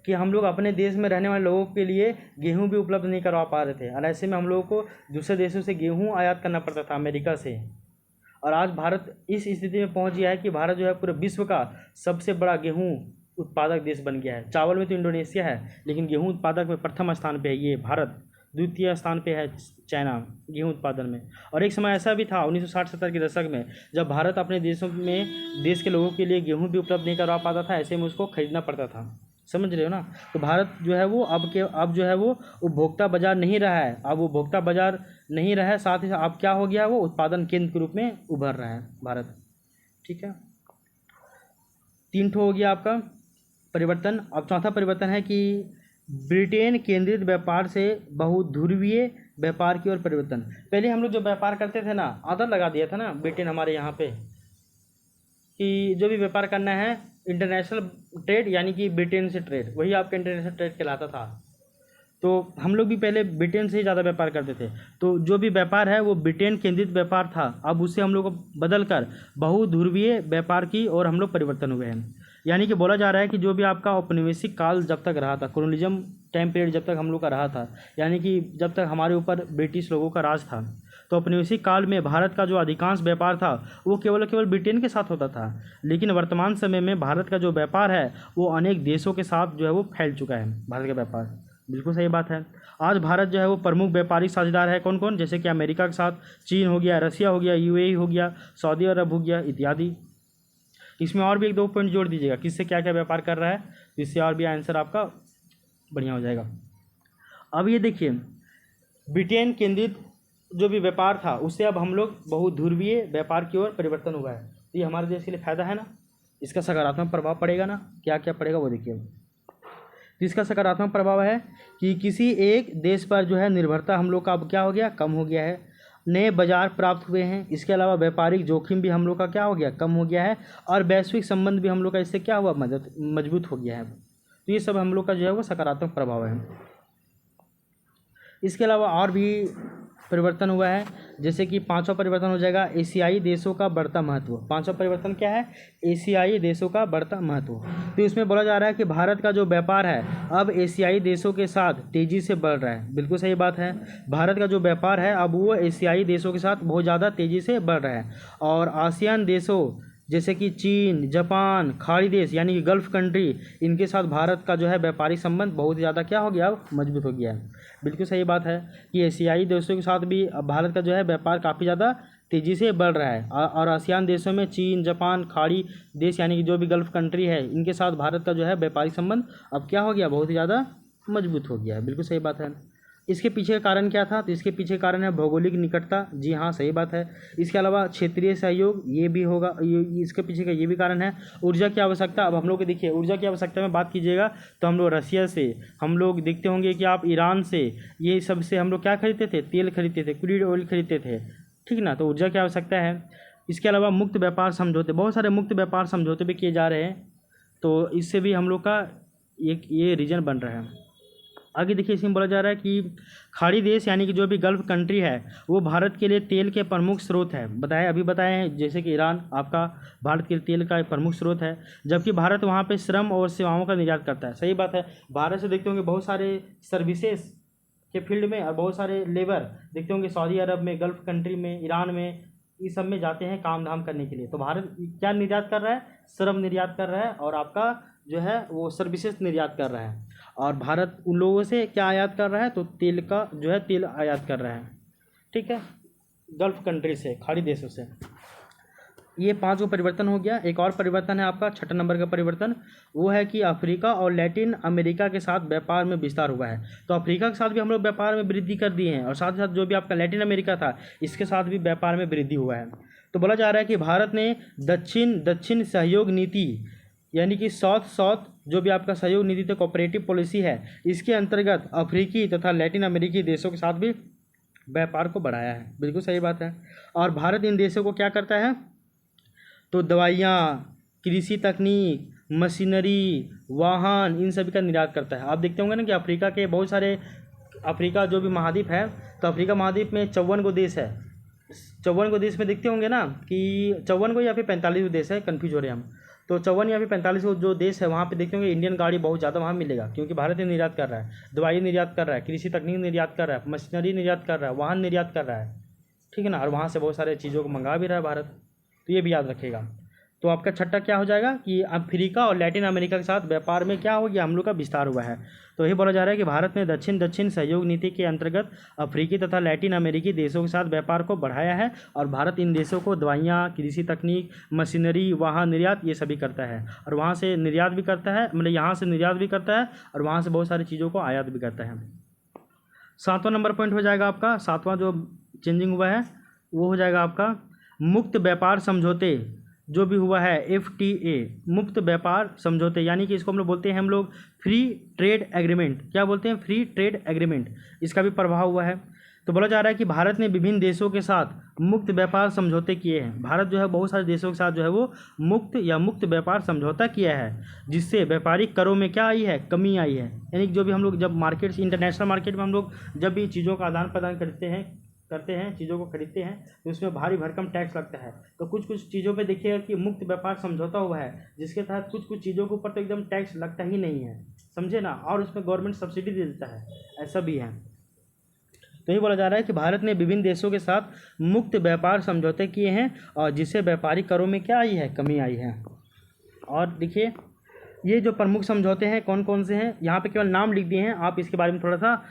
कि हम लोग अपने देश में रहने वाले लोगों के लिए गेहूं भी उपलब्ध नहीं करवा पा रहे थे, और ऐसे में हम लोगों को दूसरे देशों से गेहूं आयात करना पड़ता था, अमेरिका से। और आज भारत इस स्थिति में पहुंच गया है कि भारत जो है पूरे विश्व का सबसे बड़ा गेहूं उत्पादक देश बन गया है। चावल में तो इंडोनेशिया है, लेकिन गेहूं उत्पादक में प्रथम स्थान पे है ये भारत, द्वितीय स्थान पे है चाइना गेहूं उत्पादन में। और एक समय ऐसा भी था 1960-70 के दशक में, जब भारत अपने देश के लोगों के लिए गेहूं भी उपलब्ध नहीं करवा पाता था, ऐसे में उसको खरीदना पड़ता था। समझ रहे हो ना? तो भारत जो है वो अब जो है वो उपभोक्ता बाजार नहीं रहा है, अब उपभोक्ता बाजार नहीं रहा है, साथ ही साथ अब क्या हो गया, वो उत्पादन केंद्र के रूप में उभर रहा है भारत। ठीक है, 3 ठो हो गया आपका परिवर्तन। अब चौथा परिवर्तन है कि ब्रिटेन केंद्रित व्यापार से बहुध्रुवीय व्यापार की ओर परिवर्तन। पहले हम लोग जो व्यापार करते थे ना, आदत लगा दिया था ना ब्रिटेन हमारे यहाँ पे कि जो भी व्यापार करना है इंटरनेशनल ट्रेड यानी कि ब्रिटेन से ट्रेड, वही आपका इंटरनेशनल ट्रेड कहलाता था। तो हम लोग भी पहले ब्रिटेन से ही ज़्यादा व्यापार करते थे, तो जो भी व्यापार है वो ब्रिटेन केंद्रित व्यापार था। अब उससे हम लोग को बदल कर बहुध्रुवीय व्यापार की ओर हम लोग परिवर्तन हुए हैं। यानी कि बोला जा रहा है कि जो भी आपका औपनिवेशिक काल जब तक रहा था, कोलोनिज्म टाइम पीरियड जब तक हम लोग का रहा था, यानी कि जब तक हमारे ऊपर ब्रिटिश लोगों का राज था, तो औपनिवेशिक काल में भारत का जो अधिकांश व्यापार था वो केवल ब्रिटेन के साथ होता था। लेकिन वर्तमान समय में भारत का जो व्यापार है वो अनेक देशों के साथ जो है वो फैल चुका है, भारत का व्यापार। बिल्कुल सही बात है। आज भारत जो है वो प्रमुख व्यापारिक साझेदार है कौन कौन, जैसे कि अमेरिका के साथ चीन हो गया, रसिया हो गया, यूएई हो गया, सऊदी अरब हो गया इत्यादि। इसमें और भी एक दो पॉइंट जोड़ दीजिएगा किससे क्या क्या व्यापार कर रहा है, इससे और भी आंसर आपका बढ़िया हो जाएगा। अब ये देखिए, ब्रिटेन केंद्रित जो भी व्यापार था उससे अब हम लोग बहुध्रुवीय व्यापार की ओर परिवर्तन हुआ है। तो ये हमारे देश के लिए फायदा है ना, इसका सकारात्मक प्रभाव पड़ेगा ना, क्या क्या पड़ेगा वो देखिए। तो इसका सकारात्मक प्रभाव है कि किसी एक देश पर जो है निर्भरता हम लोग का अब क्या हो गया, कम हो गया है। नए बाजार प्राप्त हुए हैं, इसके अलावा व्यापारिक जोखिम भी हम लोग का क्या हो गया, कम हो गया है। और वैश्विक संबंध भी हम लोग का इससे क्या हुआ, मजबूत हो गया है। तो ये सब हम लोग का जो है वो सकारात्मक प्रभाव है। इसके अलावा और भी परिवर्तन हुआ है, जैसे कि पांचवा परिवर्तन हो जाएगा एशियाई देशों का बढ़ता महत्व। पांचवा परिवर्तन क्या है, एशियाई देशों का बढ़ता महत्व। तो इसमें बोला जा रहा है कि भारत का जो व्यापार है अब एशियाई देशों के साथ तेज़ी से बढ़ रहा है। बिल्कुल सही बात है, भारत का जो व्यापार है अब वो एशियाई देशों के साथ बहुत ज़्यादा तेज़ी से बढ़ रहा है। और आसियान देशों जैसे कि चीन, जापान, खाड़ी देश यानी कि गल्फ कंट्री, इनके साथ भारत का जो है व्यापारिक संबंध बहुत ज़्यादा क्या हो गया, अब मजबूत हो गया है। बिल्कुल सही बात है कि एशियाई देशों के साथ भी अब भारत का जो है व्यापार काफ़ी ज़्यादा तेज़ी से बढ़ रहा है। और आसियान देशों में चीन, जापान, खाड़ी देश यानी कि जो भी गल्फ कंट्री है इनके साथ भारत का जो है व्यापारिक संबंध अब क्या हो गया, बहुत ही ज़्यादा मजबूत हो गया है। बिल्कुल सही बात है। इसके पीछे कारण क्या था, तो इसके पीछे कारण है भौगोलिक निकटता। जी हाँ, सही बात है। इसके अलावा क्षेत्रीय सहयोग ये भी होगा, इसके पीछे का ये भी कारण है। ऊर्जा की आवश्यकता, अब हम लोग देखिए ऊर्जा की आवश्यकता में बात कीजिएगा तो हम लोग रसिया से, हम लोग देखते होंगे कि आप ईरान से, ये सब से हम लोग क्या खरीदते थे, तेल खरीदते थे, क्रूड ऑयल खरीदते थे, ठीक ना। तो ऊर्जा की आवश्यकता है। इसके अलावा मुक्त व्यापार समझौते, बहुत सारे मुक्त व्यापार समझौते भी किए जा रहे हैं, तो इससे भी हम लोग का एक ये रीजन बन रहा है। आगे देखिए, इसमें बोला जा रहा है कि खाड़ी देश यानी कि जो भी गल्फ कंट्री है वो भारत के लिए तेल के प्रमुख स्रोत है। अभी बताए हैं जैसे कि ईरान आपका भारत के लिए तेल का एक प्रमुख स्रोत है, जबकि भारत वहाँ पे श्रम और सेवाओं का निर्यात करता है। सही बात है, भारत से देखते होंगे बहुत सारे सर्विसेज के फील्ड में और बहुत सारे लेबर देखते होंगे सऊदी अरब में, गल्फ कंट्री में, ईरान में, इस सब में जाते हैं काम धाम करने के लिए। तो भारत क्या निर्यात कर रहा है, श्रम निर्यात कर रहा है और आपका जो है वो सर्विसेज निर्यात कर रहा है। और भारत उन लोगों से क्या आयात कर रहा है, तो तेल का जो है तेल आयात कर रहा है, ठीक है, गल्फ कंट्री से, खाड़ी देशों से। ये पांचों परिवर्तन हो गया। एक और परिवर्तन है आपका छठा नंबर का परिवर्तन, वो है कि अफ्रीका और लैटिन अमेरिका के साथ व्यापार में विस्तार हुआ है। तो अफ्रीका के साथ भी हम लोग व्यापार में वृद्धि कर दिए हैं और साथ ही साथ जो भी आपका लैटिन अमेरिका था इसके साथ भी व्यापार में वृद्धि हुआ है। तो बोला जा रहा है कि भारत ने दक्षिण दक्षिण सहयोग नीति यानी कि साउथ साउथ जो भी आपका सहयोग नीति तो कोऑपरेटिव पॉलिसी है, इसके अंतर्गत अफ्रीकी तथा लैटिन अमेरिकी देशों के साथ भी व्यापार को बढ़ाया है। बिल्कुल सही बात है। और भारत इन देशों को क्या करता है, तो दवाइयाँ, कृषि तकनीक, मशीनरी, वाहन, इन सभी का निर्यात करता है। आप देखते होंगे ना कि अफ्रीका के बहुत सारे, अफ्रीका जो भी महाद्वीप है तो अफ्रीका महाद्वीप में 54 गो देश है। 54 गो देश में देखते होंगे ना कि 54 गो या फिर 45 गो देश है, कन्फ्यूज हो रहे हैं हम। तो 54 या फिर 45 गो जो देश है वहाँ पे देखते होंगे इंडियन गाड़ी बहुत ज़्यादा वहाँ मिलेगा, क्योंकि भारत निर्यात कर रहा है, दवाई निर्यात कर रहा है, कृषि तकनीक निर्यात कर रहा है, मशीनरी निर्यात कर रहा है, वाहन निर्यात कर रहा है, ठीक है ना। और वहाँ से बहुत सारे चीज़ों को मंगा भी रहा है भारत, तो ये भी याद रखेगा। तो आपका छठा क्या हो जाएगा कि अफ्रीका और लैटिन अमेरिका के साथ व्यापार में क्या हो गया, हम लोग का विस्तार हुआ है। तो यही बोला जा रहा है कि भारत ने दक्षिण दक्षिण सहयोग नीति के अंतर्गत अफ्रीकी तथा लैटिन अमेरिकी देशों के साथ व्यापार को बढ़ाया है और भारत इन देशों को दवाइयाँ, कृषि तकनीक, मशीनरी, वाहन निर्यात ये सभी करता है और वहाँ से निर्यात भी करता है, मतलब यहाँ से निर्यात भी करता है और वहाँ से बहुत सारी चीज़ों को आयात भी करता है। सातवां नंबर पॉइंट हो जाएगा आपका, सातवां जो चेंजिंग हुआ है वो हो जाएगा आपका मुक्त व्यापार समझौते जो भी हुआ है, FTA मुक्त व्यापार समझौते, यानी कि इसको हम लोग बोलते हैं फ्री ट्रेड एग्रीमेंट। क्या बोलते हैं, फ्री ट्रेड एग्रीमेंट, इसका भी प्रभाव हुआ है। तो बोला जा रहा है कि भारत ने विभिन्न देशों के साथ मुक्त व्यापार समझौते किए हैं। भारत जो है बहुत सारे देशों के साथ जो है वो मुक्त व्यापार समझौता किया है, जिससे व्यापारिक करों में क्या आई है, कमी आई है। यानी कि जो भी हम लोग जब मार्केट, इंटरनेशनल मार्केट में हम लोग जब भी चीज़ों का आदान प्रदान करते हैं, चीज़ों को खरीदते हैं तो उसमें भारी भरकम टैक्स लगता है। तो कुछ चीज़ों पे देखिएगा कि मुक्त व्यापार समझौता हुआ है, जिसके तहत कुछ चीज़ों के ऊपर तो एकदम टैक्स लगता ही नहीं है, समझे ना, और उसमें गवर्नमेंट सब्सिडी दे देता है, ऐसा भी है। तो ये बोला जा रहा है कि भारत ने विभिन्न देशों के साथ मुक्त व्यापार समझौते किए हैं और जिससे व्यापारिक करों में क्या आई है, कमी आई है। और देखिए ये जो प्रमुख समझौते हैं कौन कौन से हैं, यहाँ पे केवल नाम लिख दिए हैं, आप इसके बारे में थोड़ा सा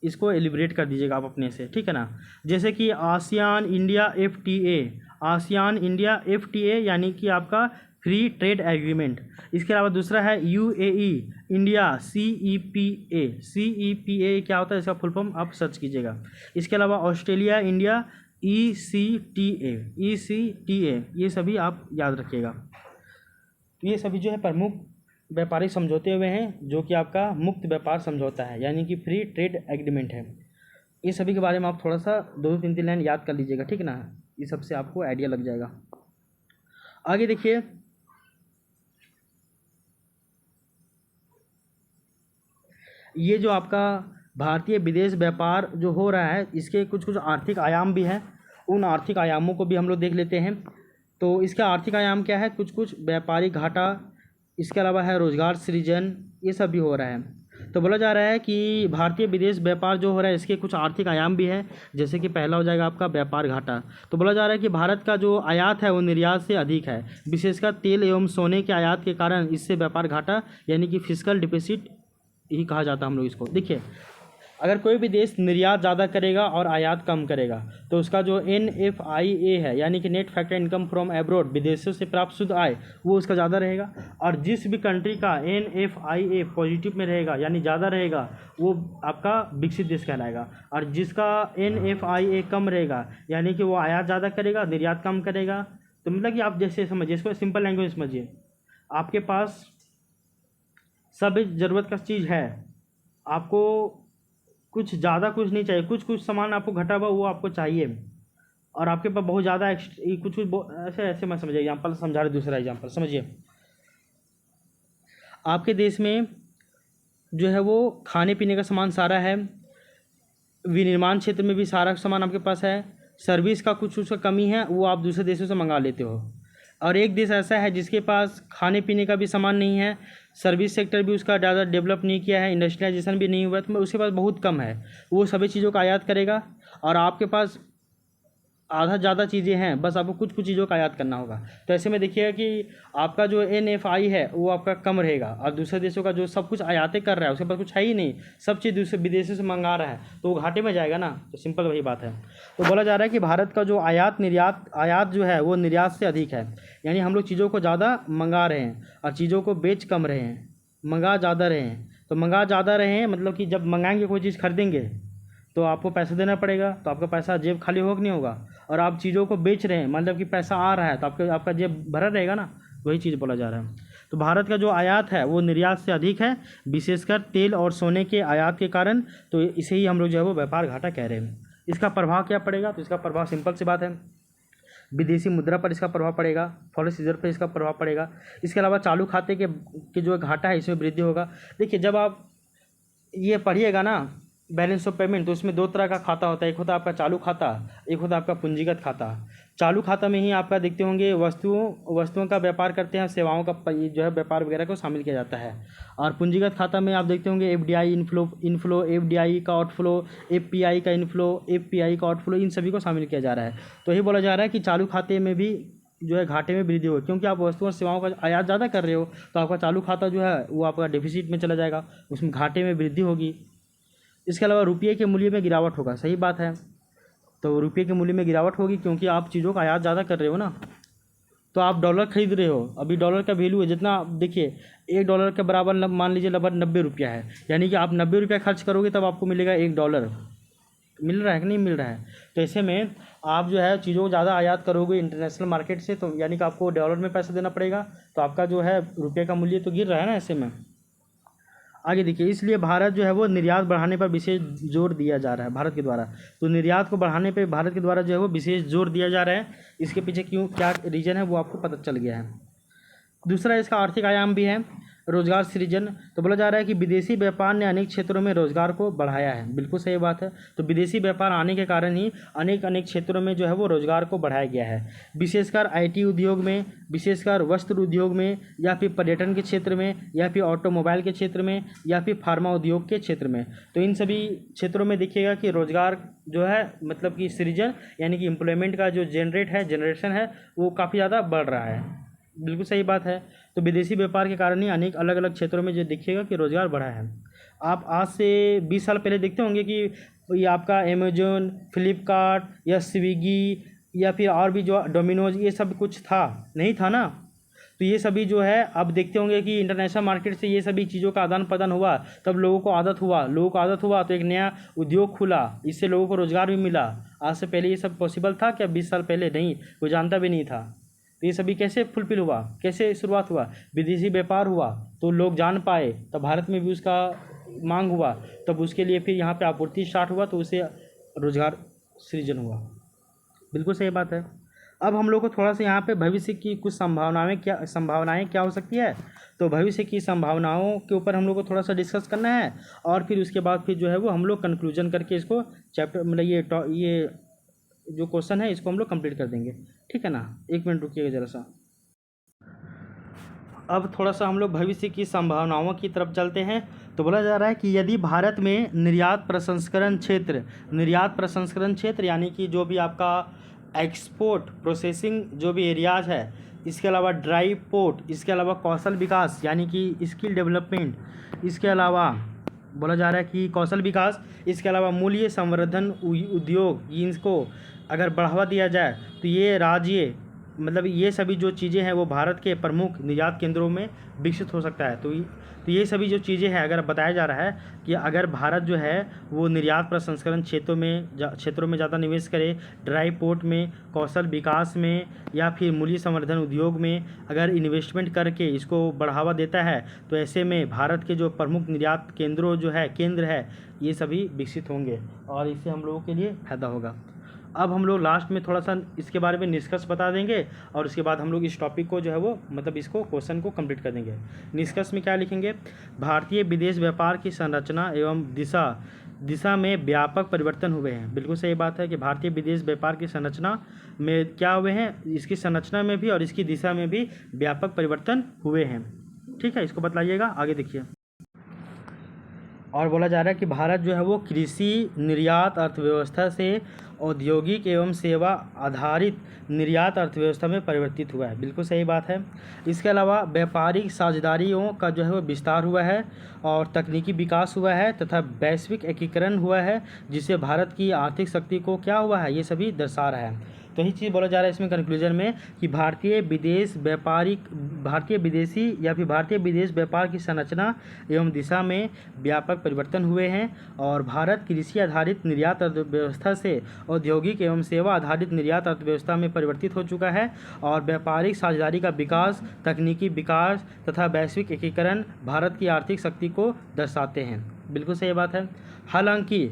इसको एलिब्रेट कर दीजिएगा आप अपने से, ठीक है ना। जैसे कि ASEAN India FTA, ASEAN India FTA यानी कि आपका फ्री ट्रेड एग्रीमेंट। इसके अलावा दूसरा है UAE इंडिया CEPA क्या होता है, इसका फुल फॉर्म आप सर्च कीजिएगा। इसके अलावा ऑस्ट्रेलिया इंडिया ECTA, ये सभी आप याद रखिएगा। तो ये सभी जो है प्रमुख व्यापारिक समझौते हुए हैं, जो कि आपका मुक्त व्यापार समझौता है यानी कि फ्री ट्रेड एग्रीमेंट है। ये सभी के बारे में आप थोड़ा सा 2-3 लाइन याद कर लीजिएगा, ठीक है ना। ये सबसे आपको आइडिया लग जाएगा। आगे देखिए, ये जो आपका भारतीय विदेश व्यापार जो हो रहा है, इसके कुछ कुछ आर्थिक आयाम भी हैं। उन आर्थिक आयामों को भी हम लोग देख लेते हैं। तो इसका आर्थिक आयाम क्या है, कुछ कुछ व्यापारिक घाटा, इसके अलावा है रोजगार सृजन, ये सब भी हो रहा है। तो बोला जा रहा है कि भारतीय विदेश व्यापार जो हो रहा है इसके कुछ आर्थिक आयाम भी है। जैसे कि पहला हो जाएगा आपका व्यापार घाटा। तो बोला जा रहा है कि भारत का जो आयात है वो निर्यात से अधिक है, विशेषकर तेल एवं सोने के आयात के कारण इससे व्यापार घाटा यानी कि फिस्कल डिफिसिट ही कहा जाता है हम लोग इसको। देखिए, अगर कोई भी देश निर्यात ज़्यादा करेगा और आयात कम करेगा तो उसका जो NFIA है यानी कि net factor income from abroad, विदेशों से प्राप्त शुद्ध आय, वो उसका ज़्यादा रहेगा। और जिस भी कंट्री का NFIA पॉजिटिव में रहेगा यानी ज़्यादा रहेगा, वो आपका विकसित देश कहलाएगा। और जिसका NFIA कम रहेगा यानी कि वो आयात ज़्यादा करेगा, निर्यात कम करेगा। तो मतलब कि आप जैसे समझिए, इसको सिंपल लैंग्वेज समझिए, आपके पास सब ज़रूरत का चीज़ है, आपको कुछ ज़्यादा कुछ नहीं चाहिए, कुछ कुछ सामान आपको घटा हुआ वो आपको चाहिए, और आपके पास बहुत ज़्यादा कुछ कुछ ऐसे ऐसे मैं समझिए, एग्जाम्पल समझा रहे, दूसरा एग्जाम्पल समझिए। आपके देश में जो है वो खाने पीने का सामान सारा है, विनिर्माण क्षेत्र में भी सारा सामान आपके पास है, सर्विस का कुछ उसका कमी है, वो आप दूसरे देशों से मंगा लेते हो। और एक देश ऐसा है जिसके पास खाने पीने का भी सामान नहीं है, सर्विस सेक्टर भी उसका ज़्यादा डेवलप नहीं किया है, इंडस्ट्रियलाइजेशन भी नहीं हुआ है, तो उसके पास बहुत कम है, वो सभी चीज़ों का आयात करेगा। और आपके पास आधा ज़्यादा चीज़ें हैं, बस आपको कुछ कुछ चीज़ों का आयात करना होगा। तो ऐसे में देखिएगा कि आपका जो NFI है वो आपका कम रहेगा, और दूसरे देशों का जो सब कुछ आयातें कर रहा है उसके पास कुछ है ही नहीं, सब चीज़ दूसरे विदेशों से मंगा रहा है, तो वो घाटे में जाएगा ना। तो सिंपल वही बात है। तो बोला जा रहा है कि भारत का जो आयात जो है वो निर्यात से अधिक है, यानी हम लोग चीज़ों को ज़्यादा मंगा रहे हैं और चीज़ों को बेच कम रहे हैं, मंगा ज़्यादा रहे हैं। तो मंगा ज़्यादा रहे हैं मतलब कि जब मंगाएंगे कोई चीज़ खरीदेंगे तो आपको पैसा देना पड़ेगा, तो आपका पैसा जेब खाली होगा कि नहीं होगा। और आप चीज़ों को बेच रहे हैं मतलब कि पैसा आ रहा है, तो आपका जेब भरा रहेगा ना, वही चीज़ बोला जा रहा है। तो भारत का जो आयात है वो निर्यात से अधिक है, विशेषकर तेल और सोने के आयात के कारण। तो इसे ही हम लोग जो है वो व्यापार घाटा कह रहे हैं। इसका प्रभाव क्या पड़ेगा, तो इसका प्रभाव सिंपल सी बात है, विदेशी मुद्रा पर इसका प्रभाव पड़ेगा, फॉरेक्स रिजर्व पर इसका प्रभाव पड़ेगा। इसके अलावा चालू खाते के जो घाटा है इसमें वृद्धि होगा। देखिए, जब आप ये पढ़िएगा ना बैलेंस ऑफ पेमेंट, तो उसमें 2 तरह का खाता होता है, एक होता है आपका चालू खाता, एक होता है आपका पूंजीगत खाता। चालू खाता में ही आपका देखते होंगे वस्तुओं का व्यापार करते हैं, सेवाओं का जो है व्यापार वगैरह को शामिल किया जाता है। और पूंजीगत खाता में आप देखते होंगे FDI इनफ्लो, FDI का आउटफ्लो, FPI का इनफ्लो, FPI का आउटफ्लो, इन सभी को शामिल किया जा रहा है। तो यही बोला जा रहा है कि चालू खाते में भी जो है घाटे में वृद्धि हो, क्योंकि आप वस्तुओं और सेवाओं का आयात ज़्यादा कर रहे हो, तो आपका चालू खाता जो है वो आपका डेफिसिट में चला जाएगा, उसमें घाटे में वृद्धि होगी। इसके अलावा रुपये के मूल्य में गिरावट होगा, सही बात है। तो रुपये के मूल्य में गिरावट होगी क्योंकि आप चीज़ों का आयात ज़्यादा कर रहे हो ना। तो आप डॉलर खरीद रहे हो, अभी डॉलर का वैल्यू है जितना, देखिए $1 के बराबर मान लीजिए लगभग 90 रुपया है, यानी कि आप 90 रुपया खर्च करोगे तब आपको मिलेगा $1। मिल रहा है कि नहीं मिल रहा है। तो ऐसे में आप जो है चीज़ों को ज़्यादा आयात करोगे इंटरनेशनल मार्केट से, तो यानी कि आपको डॉलर में पैसा देना पड़ेगा, तो आपका जो है रुपये का मूल्य तो गिर रहा है ना ऐसे में। आगे देखिए, इसलिए भारत जो है वो निर्यात बढ़ाने पर विशेष जोर दिया जा रहा है भारत के द्वारा। तो निर्यात को बढ़ाने पे भारत के द्वारा जो है वो विशेष जोर दिया जा रहा है। इसके पीछे क्या रीज़न है वो आपको पता चल गया है। दूसरा इसका आर्थिक आयाम भी है, रोजगार सृजन। तो बोला जा रहा है कि विदेशी व्यापार ने अनेक क्षेत्रों में रोजगार को बढ़ाया है, बिल्कुल सही बात है। तो विदेशी व्यापार आने के कारण ही अनेक क्षेत्रों में जो है वो रोजगार को बढ़ाया गया है, विशेषकर IT उद्योग में, विशेषकर वस्त्र उद्योग में, या फिर पर्यटन के क्षेत्र में, या फिर ऑटोमोबाइल के क्षेत्र में, या फिर फार्मा उद्योग के क्षेत्र में। तो इन सभी क्षेत्रों में देखिएगा कि रोजगार जो है मतलब कि सृजन यानी कि एम्प्लॉयमेंट का जो जनरेशन है वो काफ़ी ज़्यादा बढ़ रहा है। बिल्कुल सही बात है। तो विदेशी व्यापार के कारण ही अनेक अलग अलग क्षेत्रों में जो देखिएगा कि रोज़गार बढ़ा है। आप आज से 20 साल पहले देखते होंगे कि ये आपका अमेजोन, फ्लिपकार्ट या स्विगी या फिर और भी जो डोमिनोज, ये सब कुछ था नहीं था ना। तो ये सभी जो है अब देखते होंगे कि इंटरनेशनल मार्केट से ये सभी चीज़ों का आदान प्रदान हुआ, तब लोगों को आदत हुआ तो एक नया उद्योग खुला, इससे लोगों को रोज़गार भी मिला। आज से पहले ये सब पॉसिबल था क्या? 20 साल पहले नहीं, कोई जानता भी नहीं था। तो ये सभी कैसे फुलफिल हुआ, कैसे शुरुआत हुआ? विदेशी व्यापार हुआ तो लोग जान पाए, तब भारत में भी उसका मांग हुआ, तब उसके लिए फिर यहाँ पे आपूर्ति स्टार्ट हुआ, तो उससे रोज़गार सृजन हुआ। बिल्कुल सही बात है। अब हम लोग को थोड़ा सा यहाँ पे भविष्य की कुछ संभावनाएं क्या हो सकती है, तो भविष्य की संभावनाओं के ऊपर हम लोग को थोड़ा सा डिस्कस करना है, और फिर उसके बाद फिर जो है वो हम लोग कंक्लूजन करके इसको चैप्टर मतलब ये जो क्वेश्चन है इसको हम लोग कंप्लीट कर देंगे। ठीक है ना, 1 मिनट रुकिएगा ज़रा सा। अब थोड़ा सा हम लोग भविष्य की संभावनाओं की तरफ चलते हैं। तो बोला जा रहा है कि यदि भारत में निर्यात प्रसंस्करण क्षेत्र यानी कि जो भी आपका एक्सपोर्ट प्रोसेसिंग जो भी एरियाज है, इसके अलावा ड्राई पोर्ट, इसके अलावा कौशल विकास यानी कि स्किल डेवलपमेंट, इसके अलावा बोला जा रहा है कि कौशल विकास, इसके अलावा मूल्य संवर्धन उद्योग, इनको अगर बढ़ावा दिया जाए तो ये राज्य मतलब ये सभी जो चीज़ें हैं वो भारत के प्रमुख निर्यात केंद्रों में विकसित हो सकता है। तो ये सभी जो चीज़ें हैं अगर बताया जा रहा है कि अगर भारत जो है वो निर्यात प्रसंस्करण क्षेत्रों में ज़्यादा निवेश करे, ड्राई पोर्ट में, कौशल विकास में या फिर मूल्य संवर्धन उद्योग में अगर इन्वेस्टमेंट करके इसको बढ़ावा देता है, तो ऐसे में भारत के जो प्रमुख निर्यात केंद्र है ये सभी विकसित होंगे और इससे हम लोगों के लिए फ़ायदा होगा। अब हम लोग लास्ट में थोड़ा सा इसके बारे में निष्कर्ष बता देंगे और उसके बाद हम लोग इस टॉपिक को जो है वो मतलब इसको क्वेश्चन को कंप्लीट कर देंगे। निष्कर्ष में क्या लिखेंगे? भारतीय विदेश व्यापार की संरचना एवं दिशा में व्यापक परिवर्तन हुए हैं। बिल्कुल सही बात है कि भारतीय विदेश व्यापार की संरचना में क्या हुए हैं, इसकी संरचना में भी और इसकी दिशा में भी व्यापक परिवर्तन हुए हैं। ठीक है, इसको बतलाइएगा, आगे देखिए। और बोला जा रहा है कि भारत जो है वो कृषि निर्यात अर्थव्यवस्था से औद्योगिक एवं सेवा आधारित निर्यात अर्थव्यवस्था में परिवर्तित हुआ है। बिल्कुल सही बात है। इसके अलावा व्यापारिक साझेदारियों का जो है वो विस्तार हुआ है और तकनीकी विकास हुआ है तथा वैश्विक एकीकरण हुआ है, जिससे भारत की आर्थिक शक्ति को क्या हुआ है, ये सभी दर्शा रहा है। तो यही चीज़ बोला जा रहा है इसमें कंक्लूजन में कि भारतीय विदेश व्यापार की संरचना एवं दिशा में व्यापक परिवर्तन हुए हैं और भारत कृषि आधारित निर्यात अर्थव्यवस्था से औद्योगिक एवं सेवा आधारित निर्यात अर्थव्यवस्था में परिवर्तित हो चुका है और व्यापारिक साझेदारी का विकास, तकनीकी विकास तथा वैश्विक एकीकरण भारत की आर्थिक शक्ति को दर्शाते हैं। बिल्कुल सही बात है। हालांकि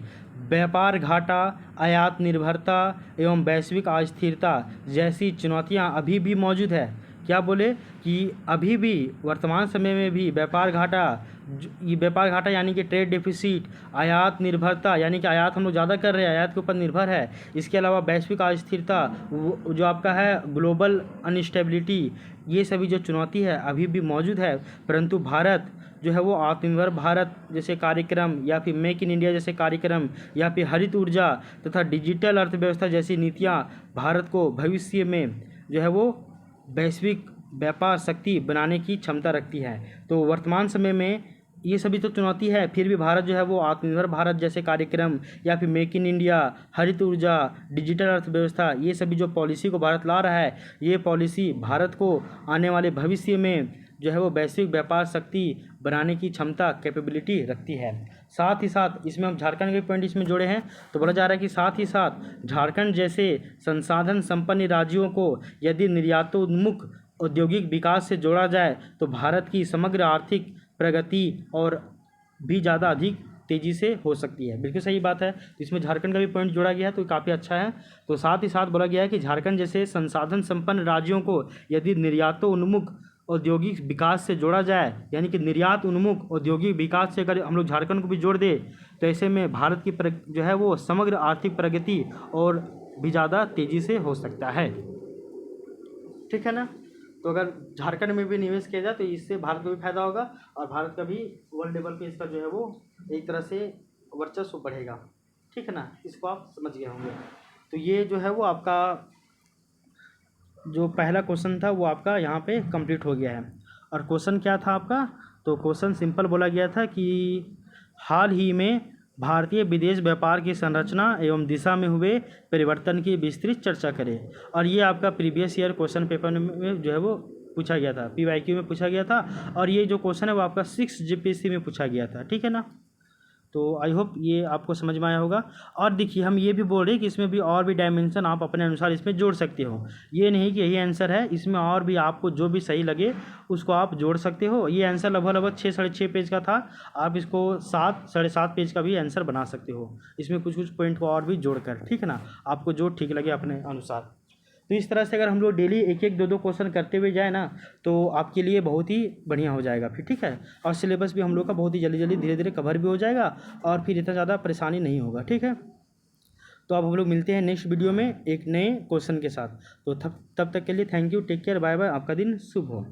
व्यापार घाटा, आयात निर्भरता एवं वैश्विक अस्थिरता जैसी चुनौतियां अभी भी मौजूद है। क्या बोले कि अभी भी वर्तमान समय में भी व्यापार घाटा यानी कि ट्रेड डेफिसिट, आयात निर्भरता यानी कि आयात हम लोग ज़्यादा कर रहे हैं, आयात के ऊपर निर्भर है। इसके अलावा वैश्विक अस्थिरता जो आपका है ग्लोबल अनस्टेबिलिटी, ये सभी जो चुनौती है अभी भी मौजूद है। परंतु भारत जो है वो आत्मनिर्भर भारत जैसे कार्यक्रम या फिर मेक इन इंडिया जैसे कार्यक्रम या फिर हरित ऊर्जा तथा डिजिटल अर्थव्यवस्था जैसी नीतियाँ भारत को भविष्य में जो है वो वैश्विक व्यापार शक्ति बनाने की क्षमता रखती है। तो वर्तमान समय में ये सभी तो चुनौती है, फिर भी भारत जो है वो आत्मनिर्भर भारत जैसे कार्यक्रम या फिर मेक इन इंडिया, हरित ऊर्जा, डिजिटल अर्थव्यवस्था, ये सभी जो पॉलिसी को भारत ला रहा है, ये पॉलिसी भारत को आने वाले भविष्य में जो है वो वैश्विक व्यापार शक्ति बनाने की क्षमता कैपेबिलिटी रखती है। साथ ही साथ इसमें हम झारखंड के पॉइंट इसमें जोड़े हैं, तो बोला जा रहा है कि साथ ही साथ झारखंड जैसे संसाधन संपन्न राज्यों को यदि निर्यातोन्मुख औद्योगिक विकास से जोड़ा जाए तो भारत की समग्र आर्थिक प्रगति और भी ज़्यादा अधिक तेज़ी से हो सकती है। बिल्कुल सही बात है। तो इसमें झारखंड का भी पॉइंट जोड़ा गया है तो काफ़ी अच्छा है। तो साथ ही साथ बोला गया है कि झारखंड जैसे संसाधन संपन्न राज्यों को यदि निर्यातोन्मुख औद्योगिक विकास से जोड़ा जाए, यानी कि निर्यात उन्मुख औद्योगिक विकास से अगर हम लोग झारखंड को भी जोड़ दे, तो ऐसे में भारत की जो है वो समग्र आर्थिक प्रगति और भी ज़्यादा तेज़ी से हो सकता है। ठीक है ना। तो अगर झारखंड में भी निवेश किया जाए तो इससे भारत को भी फायदा होगा और भारत का भी वर्ल्ड लेवल पे इसका जो है वो एक तरह से वर्चस्व बढ़ेगा। ठीक है ना, इसको आप समझ गए होंगे। तो ये जो है वो आपका जो पहला क्वेश्चन था वो आपका यहाँ पे कंप्लीट हो गया है। और क्वेश्चन क्या था आपका, तो क्वेश्चन सिंपल बोला गया था कि हाल ही में भारतीय विदेश व्यापार की संरचना एवं दिशा में हुए परिवर्तन की विस्तृत चर्चा करें। और ये आपका प्रीवियस ईयर क्वेश्चन पेपर में जो है वो पूछा गया था, PYQ में पूछा गया था। और ये जो क्वेश्चन है वो आपका 6 GPSC में पूछा गया था, ठीक है ना। तो आई होप ये आपको समझ में आया होगा। और देखिए हम ये भी बोल रहे हैं कि इसमें भी और भी डायमेंशन आप अपने अनुसार इसमें जोड़ सकते हो। ये नहीं कि यही आंसर है, इसमें और भी आपको जो भी सही लगे उसको आप जोड़ सकते हो। ये आंसर लगभग 6 साढ़े 6 पेज का था, आप इसको 7 साढ़े 7 पेज का भी आंसर बना सकते हो, इसमें कुछ कुछ पॉइंट को और भी जोड़कर, ठीक है ना। आपको जो ठीक लगे अपने अनुसार। तो इस तरह से अगर हम लोग डेली एक एक दो दो क्वेश्चन करते हुए जाए ना, तो आपके लिए बहुत ही बढ़िया हो जाएगा फिर, ठीक है। और सिलेबस भी हम लोग का बहुत ही जल्दी जल्दी धीरे धीरे कवर भी हो जाएगा और फिर इतना ज़्यादा परेशानी नहीं होगा, ठीक है। तो अब हम लोग मिलते हैं नेक्स्ट वीडियो में एक नए क्वेश्चन के साथ। तो तब तक के लिए thank you, take care, bye bye, आपका दिन शुभ हो।